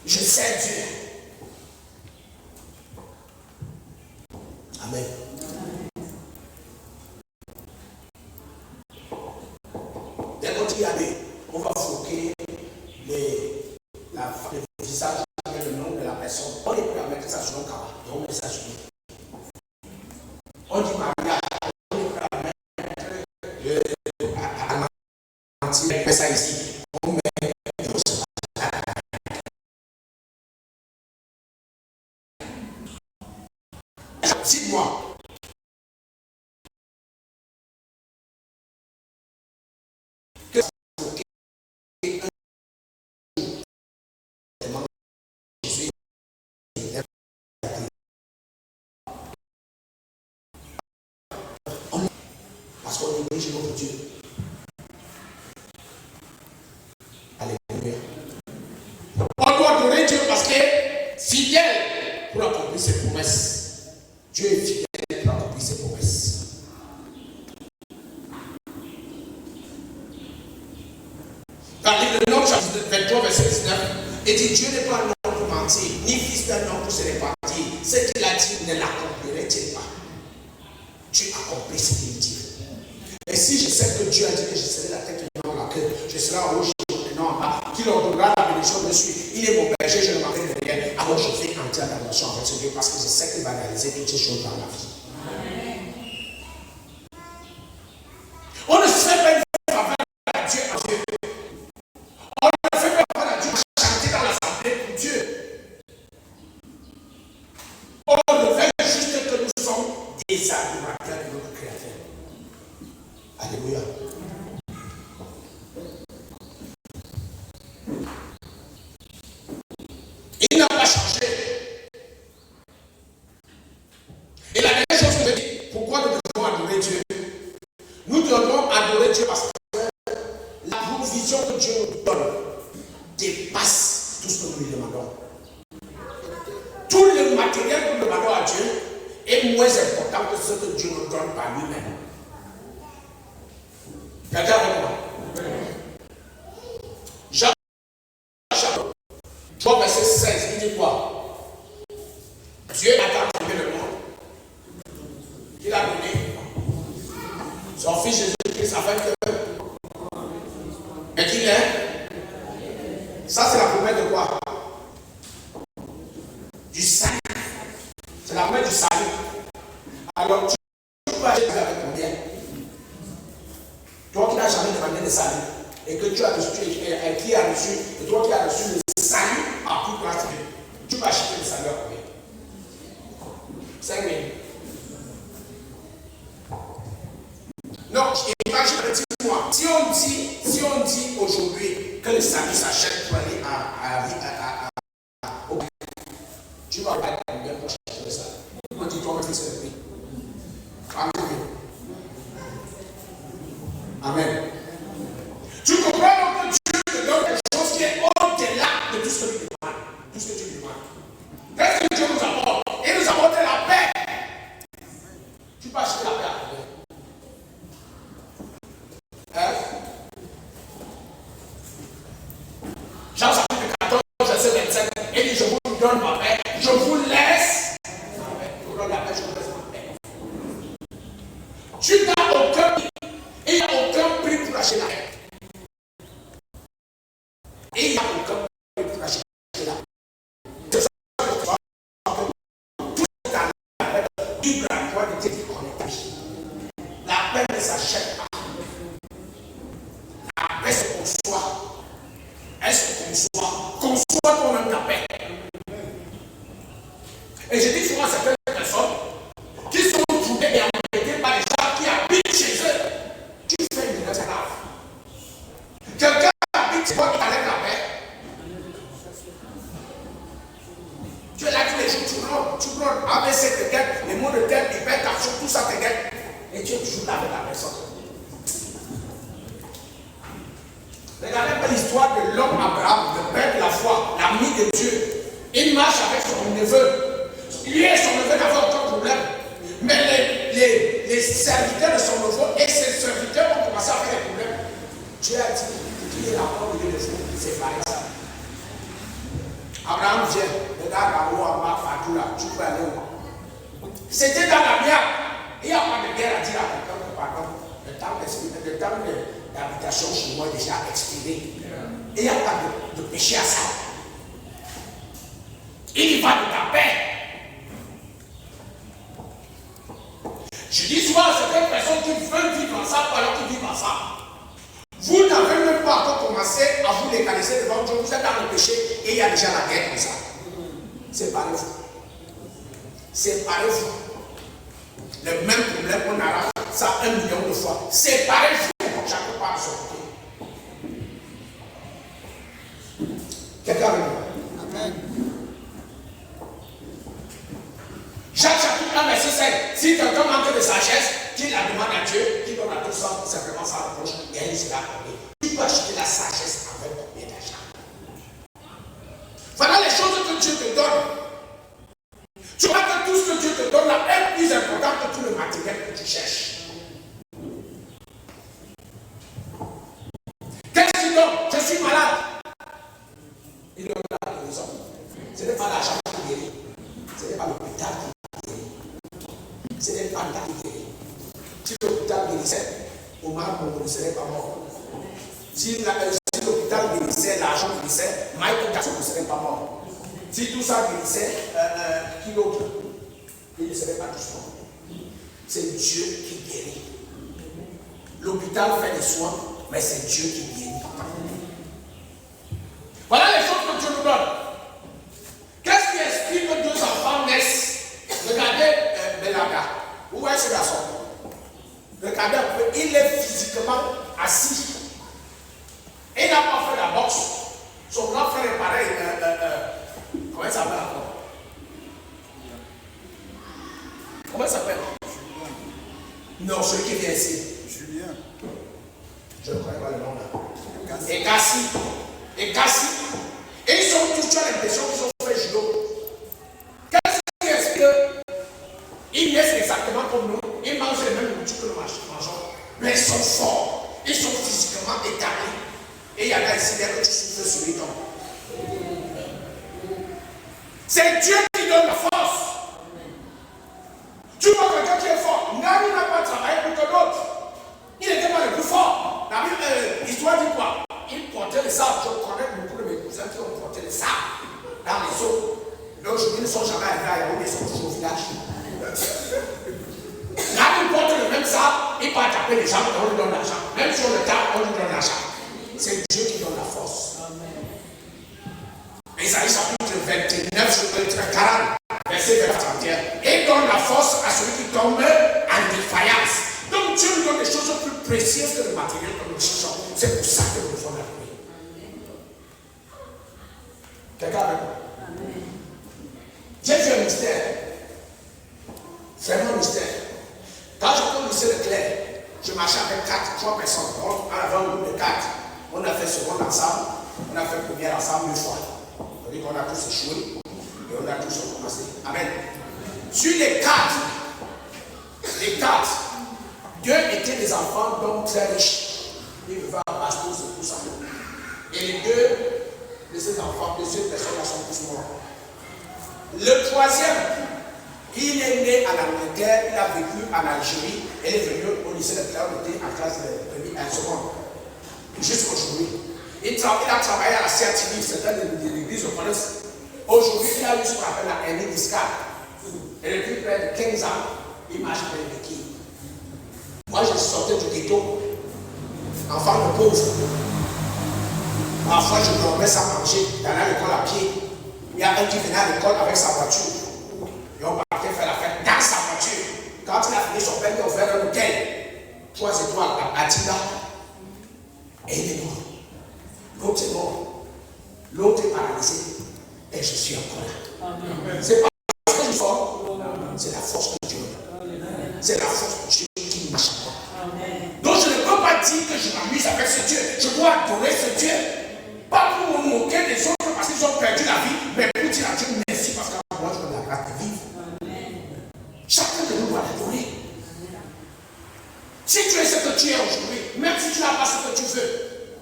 Je sers Dieu. Amen. Dès qu'on dit aller, on va foquer le visage et le nom de la personne. On est prêt à mettre ça sur le cabas et on met ça sur lui. On dit mariage, on est prêt à mettre on met ça ici. On met dites-moi. Parce qu'on néglige notre Dieu. Alléluia. On doit adorer Dieu parce que fidèle pour accomplir ses promesses. Dieu est fidèle pour accomplir ses promesses. Dans le Nombre chapitre 23, verset 19, il dit Dieu n'est pas un homme pour mentir, ni fils d'un homme pour se répartir. Ce qu'il a dit ne l'accomplirait-il pas? Dieu accomplit ce qu'il dit. Et si je sais que Dieu a dit que je serai la tête et non la queue, je serai en haut et non en bas, qu'il ordonnera la bénédiction dessus, il est mon berger, je ne manquerai de rien, alors je fais entière adoration avec ce Dieu parce que je sais qu'il va réaliser toutes ces choses dans ma vie. Amen. On ne se fait pas une faveur à Dieu en Dieu. On ne fait pas faveur à Dieu à chanter dans l'assemblée pour Dieu. On ne fait juste que nous sommes des adorateurs de notre Créateur. Alléluia. Il n'a pas changé. Et la dernière chose que je dis, pourquoi nous devons adorer Dieu? Nous devons adorer Dieu parce que la provision que Dieu nous donne dépasse tout ce que nous lui demandons. Tout le matériel que nous demandons à Dieu est moins important que ce que Dieu nous donne par lui-même. Quelqu'un avec moi? Jean 3, verset 16, il dit quoi? Dieu a tant aimé le monde qu'il a donné son fils Jésus-Christ afin que. Mais qu'il est. Ça, c'est la promesse de quoi? Du salut. C'est la promesse du salut. Alors, tu peux agir avec Toi qui n'as jamais demandé de salut, et que tu as reçu, qui a reçu, et toi qui as reçu le salut à toute grâce de Dieu, tu vas acheter le salut à combien? 5 000. Non, imagine, dis-moi, si on dit aujourd'hui que le salut s'achète pour aller au tu vas pas combien pour acheter le salut? On dit toi-même que c'est le prix. Amen. Amen. Tu comprends donc que Dieu te donne quelque chose qui est au-delà de tout ce que tu demandes. Tout ce que tu demandes. Qu'est-ce que Dieu nous apporte? Il nous apporte la paix. Tu peux acheter la paix à combien? Jean chapitre 14, verset 27, il dit, je vous donne ma paix, je vous laisse ma paix. Je vous donne la paix, je vous laisse ma paix. Tu n'as aucun prix. Il n'y a aucun prix pour acheter la paix. Il n'y a aucun prix pour acheter la paix. C'est ça que tu vois. Tout ce que la paix, libre à toi de dire qu'on est riche. La paix ne s'achète pas. La paix se conçoit. Elle se conçoit. Conçoit toi-même ta paix. Et je dis souvent à certaines personnes qui sont troublées et embêtées par les gens qui habitent chez eux. Tu fais une esclave. Quelqu'un habite chez toi qui t'enlève la paix. Tu es là tous les jours, tu prends ABC te guette, les mots de tête, hypertension, tout ça te guette. Et tu es toujours là avec la personne. Regardez pas l'histoire de l'homme Abraham, le père de la foi, l'ami de Dieu. Il marche avec son neveu. Lui et son neveu n'avaient aucun problème. Mais les serviteurs de son neveu et ses serviteurs ont commencé à faire des problèmes. Dieu a dit, qui est la porte de Dieu, c'est pareil ça. Abraham vient, regarde là-haut en bas, Fatou là, tu peux aller où? C'était dans la bière. Il n'y a pas de guerre à dire à quelqu'un que pardon, le temps d'habitation chez moi est déjà expiré. Il n'y a pas de péché à ça. Il y va de ta paix. Je dis souvent à certaines personnes qui veulent vivre ensemble alors qu'ils vivent ensemble. Vous n'avez même pas encore commencé à vous légaliser devant Dieu. Vous êtes dans le péché et il y a déjà la guerre comme ça. Séparez-vous. Séparez-vous. Le même problème, on arrange ça 1 million de fois. Séparez-vous. Chacun part de son côté. Quelqu'un avec moi? Amen. Jacques chapitre 1, verset 5. Si quelqu'un manque de sagesse, qu'il la demande à Dieu, qu'il donne à tout ça, simplement sa reproche, et elle sera accordée. Tu peux acheter la sagesse avec combien d'argent? Voilà les choses que Dieu te donne. Tu vois que tout ce que Dieu te donne là est plus important que tout le matériel que tu cherches. Qu'est-ce qu'il donne? Je suis malade. Il donne la guérison. Ce n'est pas l'argent qui guérit. Ce n'est pas l'hôpital qui guérit. Ce n'est pas l'argent qui guérit. Si l'hôpital guérissait, Omar Bongo ne serait pas mort. Si l'hôpital guérissait, l'argent guérissait, Michael Jackson ne serait pas mort. Si tout ça guérissait, qui d'autre? Il ne serait pas tous morts. C'est Dieu qui guérit. L'hôpital fait des soins, mais c'est Dieu qui guérit. Voilà les choses que Dieu nous donne. Qu'est-ce qui explique que 2 enfants naissent? Regardez Belaga. Vous voyez ce garçon? Regardez un peu, il est physiquement assis. Il n'a pas fait la boxe. Son grand frère est pareil. Comment il s'appelle encore? Comment il s'appelle? Non, celui qui vient ici. Julien. Je ne connais pas le nom là. Et Cassie. Et ils sont tous, tu as l'impression qu'ils ont fait judo. Qu'est-ce qui explique qu'ils naissent exactement comme nous? Ils mangent les mêmes nourritures que nous mangeons. Mais ils sont forts. Ils sont physiquement établis. Et il y en a ici, dès que tu souffles sur les tombes. C'est Dieu qui donne la force. Tu vois quelqu'un qui est fort. Nani n'a pas travaillé pour que d'autres. Il n'était pas le plus fort. La Bible, l'histoire dit quoi? Il portait les sables. Je connais beaucoup de mes cousins qui ont porté les sables dans les eaux. Donc, ils ne sont jamais arrivés à Yaoundé, ils sont toujours au village. Là, ils portent le même sable, ils partent à taper les gens, on lui donne l'argent. Même si on le tape, on lui donne l'argent. C'est Dieu qui donne la force. Isaïe chapitre 29, 40, verset 31. Et donne la force à celui qui tombe en défaillance. Donc Dieu nous donne des choses plus précieuses que le matériel que nous cherchons. C'est pour ça que nous devons l'appeler. Quelqu'un avec moi? J'ai vu un mystère. Vraiment un mystère. Quand je prends le lycée de Claire, je marchais avec 3 personnes. On avait un groupe de 4. On a fait seconde ensemble. On a fait première ensemble 2 fois. C'est-à-dire qu'on a tous échoué. Et on a tous recommencé. Amen. Sur les 4, 2 étaient des enfants d'hommes très riches. Ils vivaient à Bastos et tout ça. Et les 2 de ces enfants, de ces personnes-là sont tous morts. Le 3e, il est né en Angleterre, il a vécu en Algérie, et il est venu au lycée de Claire, on était en classe de première et seconde. Jusqu'aujourd'hui. Il a travaillé à la CRTV, certains de l'église au connaissent. Aujourd'hui, il a eu ce qu'on appelle la hernie discale. Et depuis près de 15 ans, il marche avec une béquille. Moi, je sortais du ghetto, enfant de pauvre. Parfois, je dormais sans manger, j'allais à l'école à pied. Il y a un qui venait à l'école avec sa voiture. Et on partait faire la fête dans sa voiture. Quand il a fini son père, il a offert un hôtel. 3 étoiles à Atida. Et il est mort. L'autre est mort. L'autre est paralysé. Et je suis encore là. C'est pas parce que je suis fort. C'est la force de Dieu. C'est la force de Dieu qui marche en moi. Donc je ne peux pas dire que je m'amuse avec ce Dieu. Je dois adorer ce Dieu. Pas pour me moquer des autres parce qu'ils ont perdu la vie, mais pour dire à Dieu merci parce que moi je donne la grâce de vivre. Chacun de nous doit l'adorer. Si tu es ce que tu es aujourd'hui, même si tu n'as pas ce que tu veux,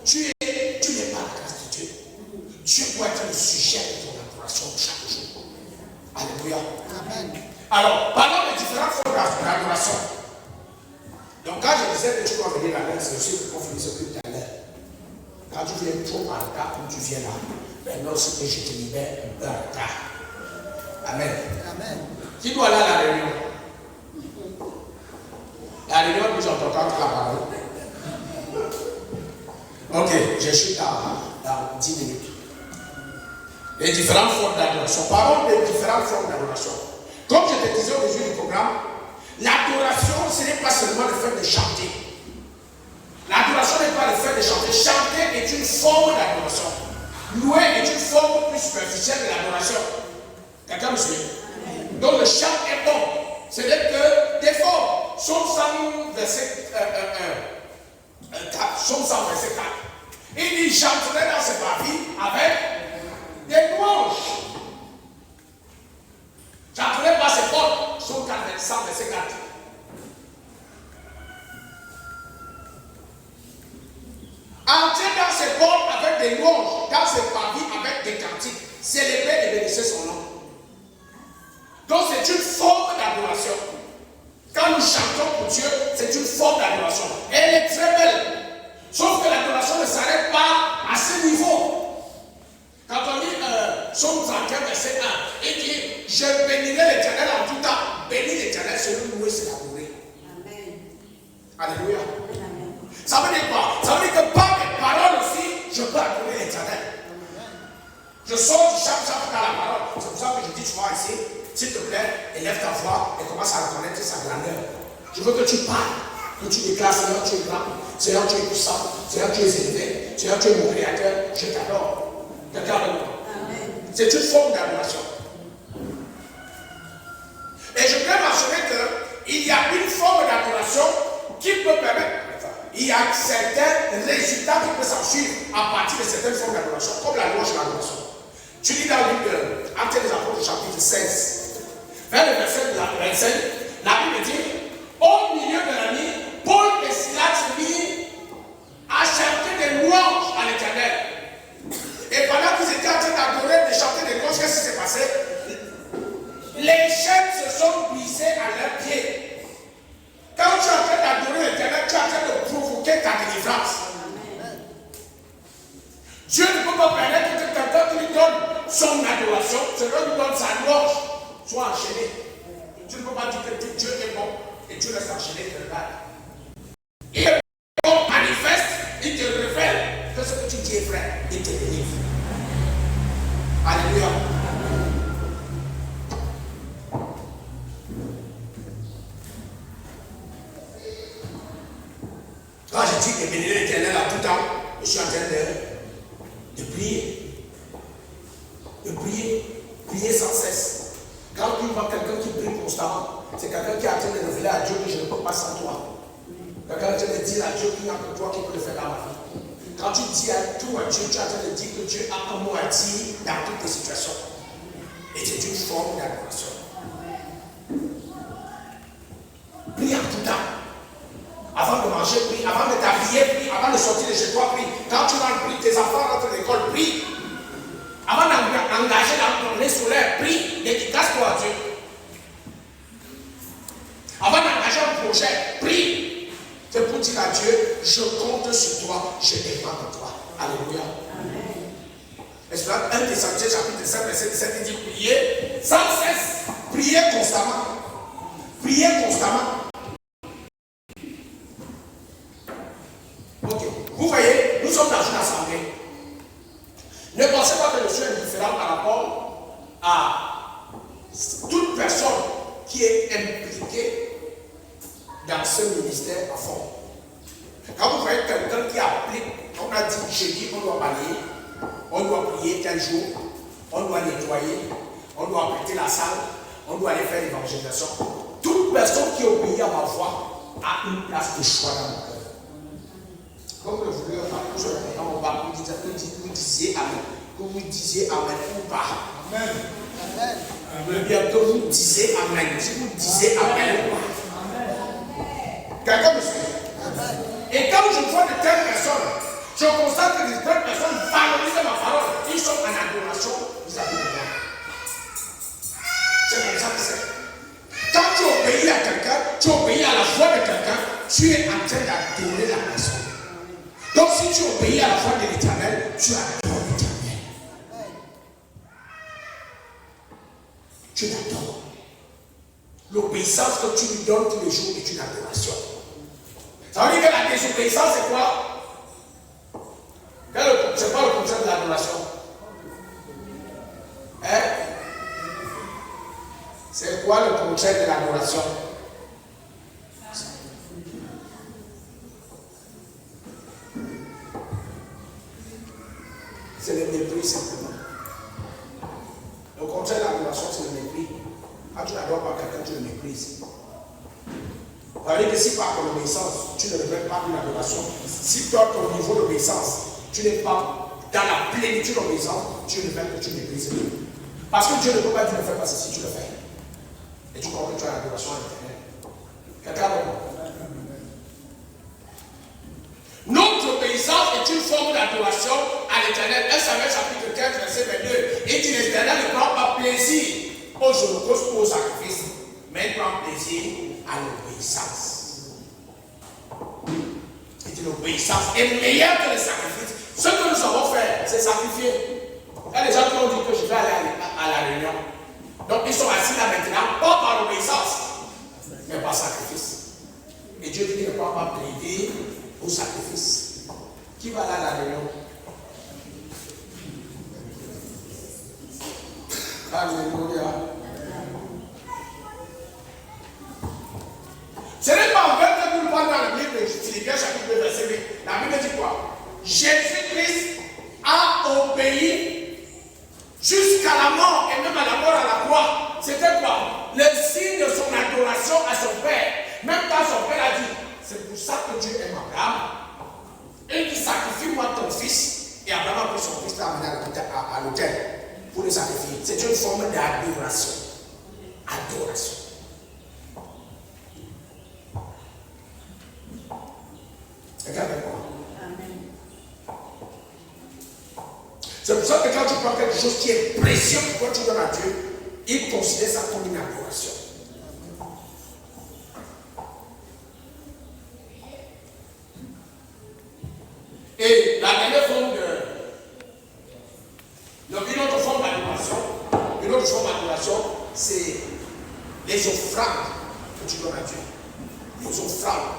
tu n'es pas la grâce de Dieu. Dieu doit être le sujet de ton adoration chaque jour. Alléluia. Amen. Alors, parlons des différentes formes d'adoration. Donc, quand je disais que tu dois venir à l'aide, c'est aussi pour finir ce que tu as l'air. Quand tu viens trop en retard, comme tu viens là, maintenant c'est que je te libère un peu en retard. Amen. Amen. Qui doit aller à la réunion? La réunion, nous entendons la parole. Ok, je suis dans 10 minutes. Les différentes formes d'adoration. Parlons des différentes formes d'adoration. Comme je te disais au début du programme, l'adoration, ce n'est pas seulement le fait de chanter. L'adoration n'est pas le fait de chanter. Chanter est une forme d'adoration. Louer est une forme plus superficielle de l'adoration. Quelqu'un me suit? Donc le chant est bon. C'est-à-dire que des formes. Psaume 100, verset 4. Psaume 100, verset 4. Il dit, chanterai dans ses parvis avec des louanges. Chanterai par ses portes. Psaume 4, verset 4. Entrez dans ses portes avec des louanges, dans ses parvis avec des cantiques. Célébrez et bénissez son nom. Donc c'est une forme d'adoration. Quand nous chantons pour Dieu, c'est une forme d'adoration. Elle est très belle. Sauf que l'adoration ne s'arrête pas à ce niveau. Quand on lit Psaume 31, verset 1, il dit, je bénirai l'Éternel en tout temps. Bénis l'Éternel, celui loué, c'est l'adorer. Amen. Alléluia. Ça veut dire quoi? Ça veut dire que par mes paroles aussi, je peux adorer l'Éternel. Je sors du chaque dans la parole. C'est pour ça que je dis, tu vois ici, s'il te plaît, élève ta voix et commence à reconnaître sa grandeur. Je veux que tu parles, que tu déclares, Seigneur, tu es grand, Seigneur, tu es puissant, Seigneur, tu es élevé, Seigneur, tu es mon créateur, je t'adore. Quelqu'un avec moi. C'est une forme d'adoration. Et je voudrais mentionner qu'il y a une forme d'adoration qui peut permettre. Il y a certains résultats qui peuvent s'en suivre à partir de certaines formes d'adoration, comme la louange et l'adoration. Tu lis dans le livre de Actes des Apôtres, chapitre 16, vers le verset de la 25, la Bible dit, au milieu de la nuit, Paul et Silas se mirent à chanter des louanges à l'Éternel. Et pendant qu'ils étaient en train d'adorer, de chanter des louanges, qu'est-ce qui s'est passé? Les chaînes se sont brisées à leurs pieds. Quand tu es en train d'adorer l'Éternel, tu es en train de provoquer ta délivrance. Dieu ne peut pas permettre que quelqu'un qui lui donne son adoration, celui qui lui donne sa louange, soit enchaîné. Tu ne peux pas dire que Dieu est bon et tu restes enchaîné de là. je bénirai l'Éternel à tout temps. Je suis en train de prier. De prier. Prier sans cesse. Quand tu vois quelqu'un qui prie constamment, c'est quelqu'un qui est en train de révéler à Dieu que je ne peux pas sans toi. Quelqu'un qui est en train de dire à Dieu qu'il n'y a que toi qui peux le faire dans ma vie. Quand tu dis à tout à Dieu, tu es en train de dire que Dieu a un mot à dire dans toutes les situations. Et c'est une forme d'adoration. Prie en tout temps. Avant de manger, prie. Avant de t'habiller, prie. Avant de sortir de chez toi, prie. Quand tu rentres, prie. Tes enfants rentrent à l'école, prie. Avant d'engager dans ton nez solaire, prie. Dédicace-toi à Dieu. Avant d'engager un projet, prie. C'est pour dire à Dieu, je compte sur toi, je dépends de toi. Alléluia. Est-ce que 1 Thessaloniciens chapitre 5, verset 17, il dit prier sans cesse, prier constamment. Prier constamment. Ok. Vous voyez, nous sommes dans une assemblée. Ne pensez pas que je suis indifférent par rapport à toute personne qui est impliquée dans ce ministère à fond. Quand vous voyez quelqu'un qui applique, on a dit jeudi, on doit balayer, on doit prier tel jour, on doit nettoyer, on doit prêter la salle, on doit aller faire l'évangélisation. Toute personne qui obéit à ma voix a une place de choix dans mon cœur. Comme le voulez, dans mon bas, vous disiez Amen. Que vous disiez Amen ou pas. Amen. Amen. Bien que vous disiez Amen. Si vous disiez Amen ou pas. Quelqu'un me suit. Et quand je vois de telles personnes, je constate que de telles personnes valorisent ma parole. Ils sont en adoration vis-à-vis de moi. C'est comme ça que c'est. Quand tu obéis à quelqu'un, tu obéis à la voix de quelqu'un, tu es en train d'adorer la personne. Donc si tu obéis à la voix de l'Éternel, tu adores l'Éternel. Tu l'adores. L'obéissance que tu lui donnes tous les jours est une adoration. Ça veut dire que la désobéissance, c'est quoi? C'est quoi le concept de l'adoration? Hein? C'est quoi le concept de l'adoration? C'est le mépris simplement. Le concept de l'adoration, c'est le mépris. Quand tu n'adores pas quelqu'un, tu le méprises. Ça veut dire que si par ton obéissance, tu ne révèles pas une adoration, si toi, ton niveau d'obéissance, tu n'es pas dans la plénitude d'obéissance, tu révèles que tu méprises Dieu. Parce que Dieu ne peut pas dire ne fais pas ceci, tu le fais. Et tu comprends que tu as l'adoration à l'Éternel. Quelqu'un d'autre? Notre obéissance est une forme d'adoration à l'Éternel. 1 Samuel chapitre 15, verset 22. Et dit l'Éternel ne prend pas plaisir aux holocaustes ou aux sacrifices, mais il prend plaisir à l'obéissance. Et l'obéissance est meilleure que les sacrifices. Ce que nous savons faire, c'est sacrifier. Il y a des gens qui ont dit que je vais aller à la réunion. Donc ils sont assis là maintenant, pas par obéissance, mais par sacrifice. Et Dieu dit qu'il ne prend pas plaisir au sacrifice. Qui va aller à la réunion? Alléluia. Ce n'est pas en fait que nous parlons dans la Bible de Philippiens chapitre 2 verset 8. La Bible dit quoi? Jésus-Christ a obéi jusqu'à la mort et même à la mort à la croix. C'était quoi? Le signe de son adoration à son Père. Même quand son Père a dit, c'est pour ça que Dieu aime Abraham. Et il sacrifie-moi ton fils. Et Abraham a pris son fils l'a amené à l'autel pour le sacrifier. C'est une forme d'adoration. Adoration. Regardez moi. C'est pour ça que quand tu prends quelque chose qui est précieux pour toi, tu donnes à Dieu, il considère ça comme une adoration. Et la dernière forme une autre forme d'adoration, c'est les offrandes que tu donnes à Dieu. Les offrandes.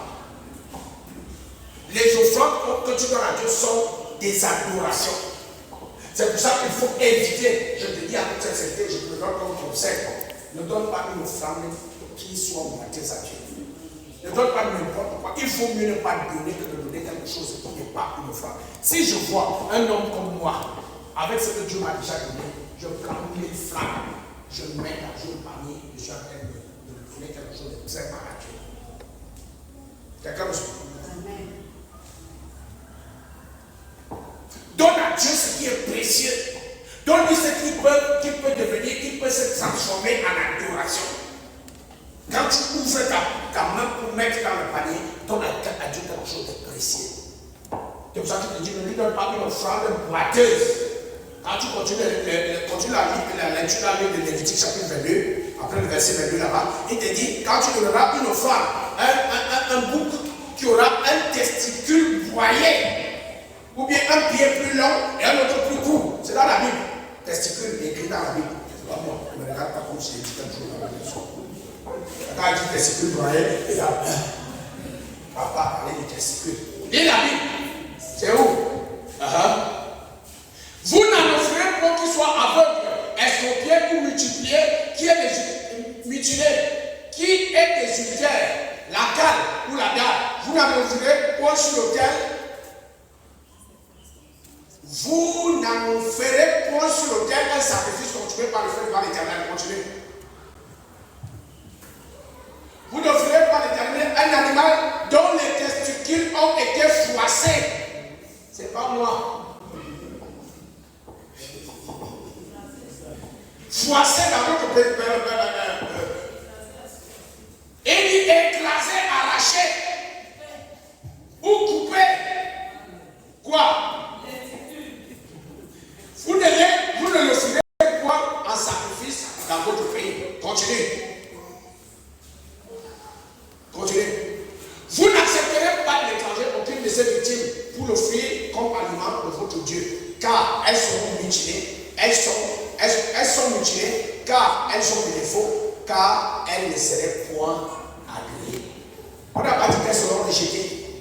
Les offrandes que tu donnes à Dieu sont des adorations. C'est pour ça qu'il faut éviter, je te dis à toute sincérité, je te le donne comme conseil, ne donne pas une offrande qui soit mauvaise à Dieu. Ne donne pas n'importe quoi. Il faut mieux ne pas donner que de donner quelque quelque chose qui n'est pas une offrande. Si je vois un homme comme moi, avec ce que Dieu m'a déjà donné, je prends une flamme, je mets dans un panier, je suis en train de donner quelque chose de très marathon. Quelqu'un me suit? Donne à Dieu ce qui est précieux. Donne-lui ce qui peut devenir, qui peut se transformer en adoration. Quand tu ouvres ta main pour mettre dans le panier, donne à Dieu quelque chose de précieux. C'est pour ça que tu te dis, ne lui donne pas une offrande boiteuse. Quand tu continues la lecture de Lévitique chapitre 22, après le verset 22 là-bas, il te dit, quand tu donneras une offrande, un bouc qui aura un testicule broyé, ou bien un pied plus long et un autre plus court. C'est dans la Bible. Testicule est écrit dans la Bible. C'est pas moi. Ne me regarde pas comme si j'ai dit quelque chose dans la Bible. Quand il dit testicule broyé, il a papa parlait de testicule. Lis la Bible. C'est où? Vous n'en offrez pas qu'il soit aveugle, estropié ou multiplié, qui est mutilé, qui est désultaire, la cale ou la dalle. Vous n'en offrez pas sur l'autel. Vous n'en ferez point sur l'autel un sacrifice continué par le feu par l'Éternel. Continuez. Vous n'offrirez pas l'Éternel un animal dont les testicules ont été froissés. C'est pas moi. Froissés dans notre pays. Et dit écrasé, arraché ou coupé. Quoi? Vous ne le ferez pas en sacrifice dans votre pays. Continuez. Continuez. Vous n'accepterez pas de l'étranger aucune de ces victimes pour l'offrir comme aliment de votre Dieu, car elles seront mutilées. Elles sont mutilées, car elles ont des défauts, car elles ne seraient point agréées. On n'a pas dit qu'elles seront rejetées.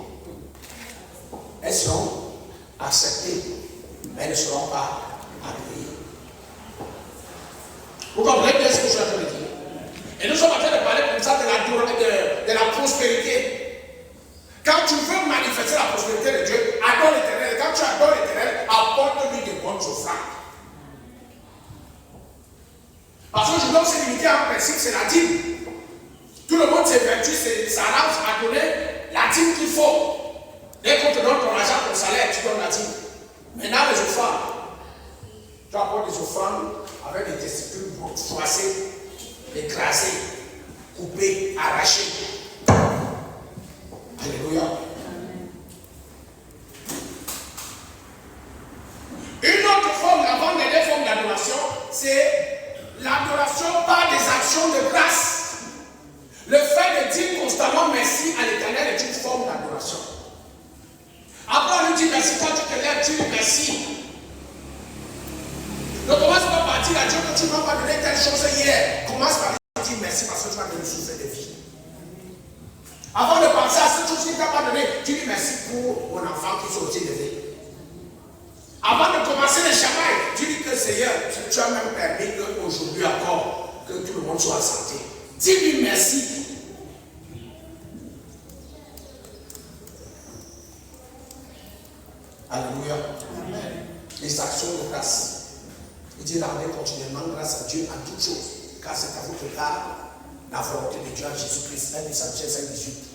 Elles seront acceptées, mais elles ne seront pas agréées. Vous comprenez bien ce que je suis en train de dire? Et nous sommes en train de parler comme ça de la prospérité. Quand tu veux manifester la prospérité de Dieu, adore l'Éternel. Quand tu adores l'Éternel, apporte-lui des bonnes offrandes. Parce que je dois se limiter à un principe, c'est la dîme. Tout le monde s'évertue, s'arrange à donner la dîme qu'il faut. Dès qu'on te donne ton argent, ton salaire, tu donnes la dîme. Maintenant, les offrandes. Tu apportes des offrandes avec des testicules froissés, écrasés, coupés, arrachés. Alléluia. Une autre forme, l'avant-dernière forme d'adoration, c'est l'adoration par des actions de grâce. Le fait de dire constamment merci à l'Éternel est une forme d'adoration. Après on lui dit merci, quand tu te lèves, tu dis merci. Ne commence pas par dire à Dieu que tu ne m'as pas donné telle chose hier. Commence par dire merci parce que tu m'as donné une source de vie. Avant de penser à cette chose qu'il ne t'a pas donné, tu dis merci pour mon enfant qui sont aussi élevé. Avant de commencer le chamail, tu dis que Seigneur, tu as même permis qu'aujourd'hui encore, que tout le monde soit en santé. Dis-lui merci. Alléluia. Amen. Les actions de grâce. Il dit rendez continuellement grâce à Dieu en toutes choses, car c'est à votre égard la volonté de Dieu en Jésus-Christ. 1 Samuel 5:18.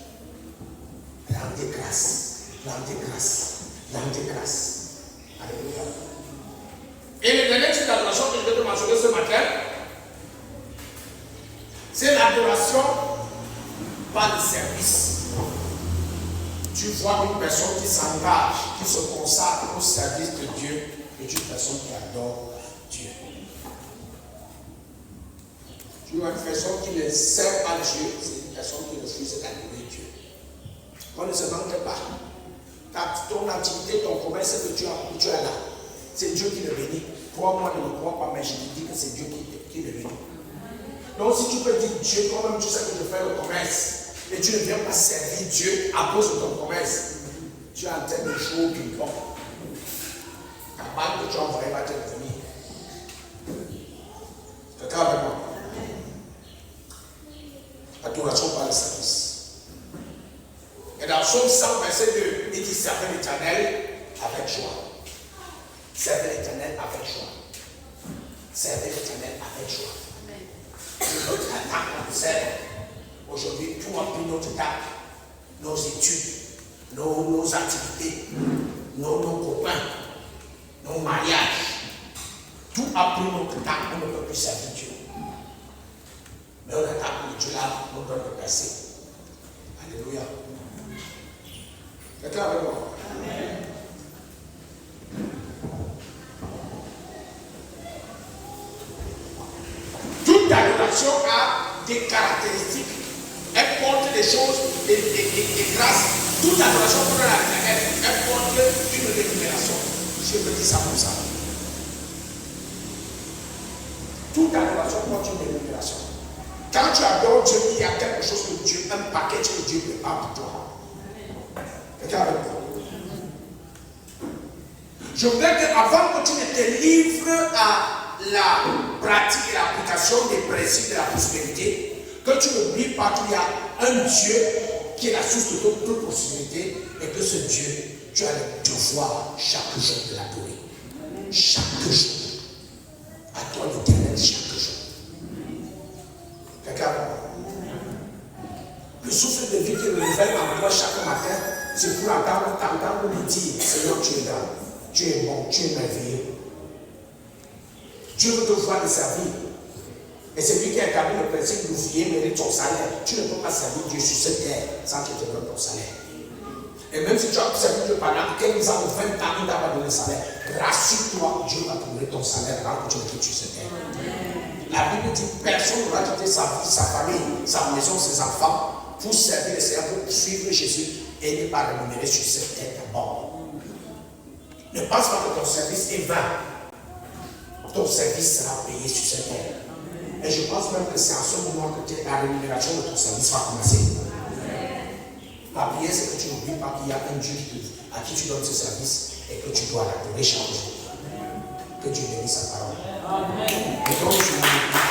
Rendez grâce, rendez grâce, rendez grâce. Alléluia. Et le dernier type d'adoration que je vais te mentionner ce matin, c'est l'adoration par le service. Tu vois une personne qui s'engage, qui se consacre au service de Dieu, et une personne qui adore Dieu. Tu vois une personne qui ne sert pas Dieu, c'est une personne qui refuse d'adorer Dieu. On ne se manque pas. Ton activité, ton commerce que tu as là, c'est Dieu qui le bénit. Crois-moi, ne me crois pas, mais je te dis que c'est Dieu qui le bénit. Donc si tu peux dire Dieu, quand même tu sais que je fais le commerce, et tu ne viens pas servir Dieu à cause de ton commerce, tu es en train de jouer au ping-pong. La balle que tu as envoyée va te revenir. Quelqu'un avec moi? Adoration par le service. Et dans Psaume 100, verset 2, il dit servez l'Éternel avec joie. Servez l'Éternel avec joie. Servez l'Éternel avec joie. Notre attaque, on sert. Aujourd'hui, tout a pris notre table, nos études, nos activités, nos copains, nos mariages. Tout a pris notre table, on ne peut plus servir Dieu. Mais on attaque Dieu là, on doit le passer. Alléluia. Quelqu'un avec moi? Amen. Toute adoration a des caractéristiques. Elle porte des choses, des grâces. Toute adoration pour elle porte une rémunération. Je peux dire ça comme ça. Toute adoration porte une rémunération. Quand tu adores Dieu, il y a quelque chose que Dieu, un paquet que Dieu prépare pour toi. Quelqu'un avec moi? Je voudrais qu'avant que tu ne te livres à la pratique et l'application des principes de la prospérité, que tu n'oublies pas qu'il y a un Dieu qui est la source de toute prospérité et que ce Dieu, tu as le devoir chaque jour de l'adorer. Chaque jour. Adore l'Éternel chaque jour. Quelqu'un? Le souffle de vie qui me réveille en moi chaque matin, c'est pour entendre me dire, Seigneur, tu es là, tu es bon, tu es merveilleux. Dieu veut te voir te servir. Et c'est lui qui a établi le principe que l'ouvrier mérite son salaire. Tu ne peux pas servir Dieu sur cette terre sans qu'il te donne ton salaire. Et même si tu as servi Dieu pendant 15 ans ou 20 ans, il t'a pas donné le salaire. Rassure-toi, Dieu va te donner ton salaire quand tu le quittes sur cette terre. La Bible dit personne n'aura quitté sa vie, sa famille, sa maison, ses enfants pour servir le Seigneur, pour suivre Jésus et ne pas rémunérer sur cette terre d'abord. Ne pense pas que ton service est vain. Ton service sera payé sur cette terre. Et je pense même que c'est en ce moment que la rémunération de ton service va commencer. La prière, c'est que tu n'oublies pas qu'il y a un Dieu à qui tu donnes ce service et que tu dois l'adorer chaque jour. Que Dieu bénisse sa parole. Amen.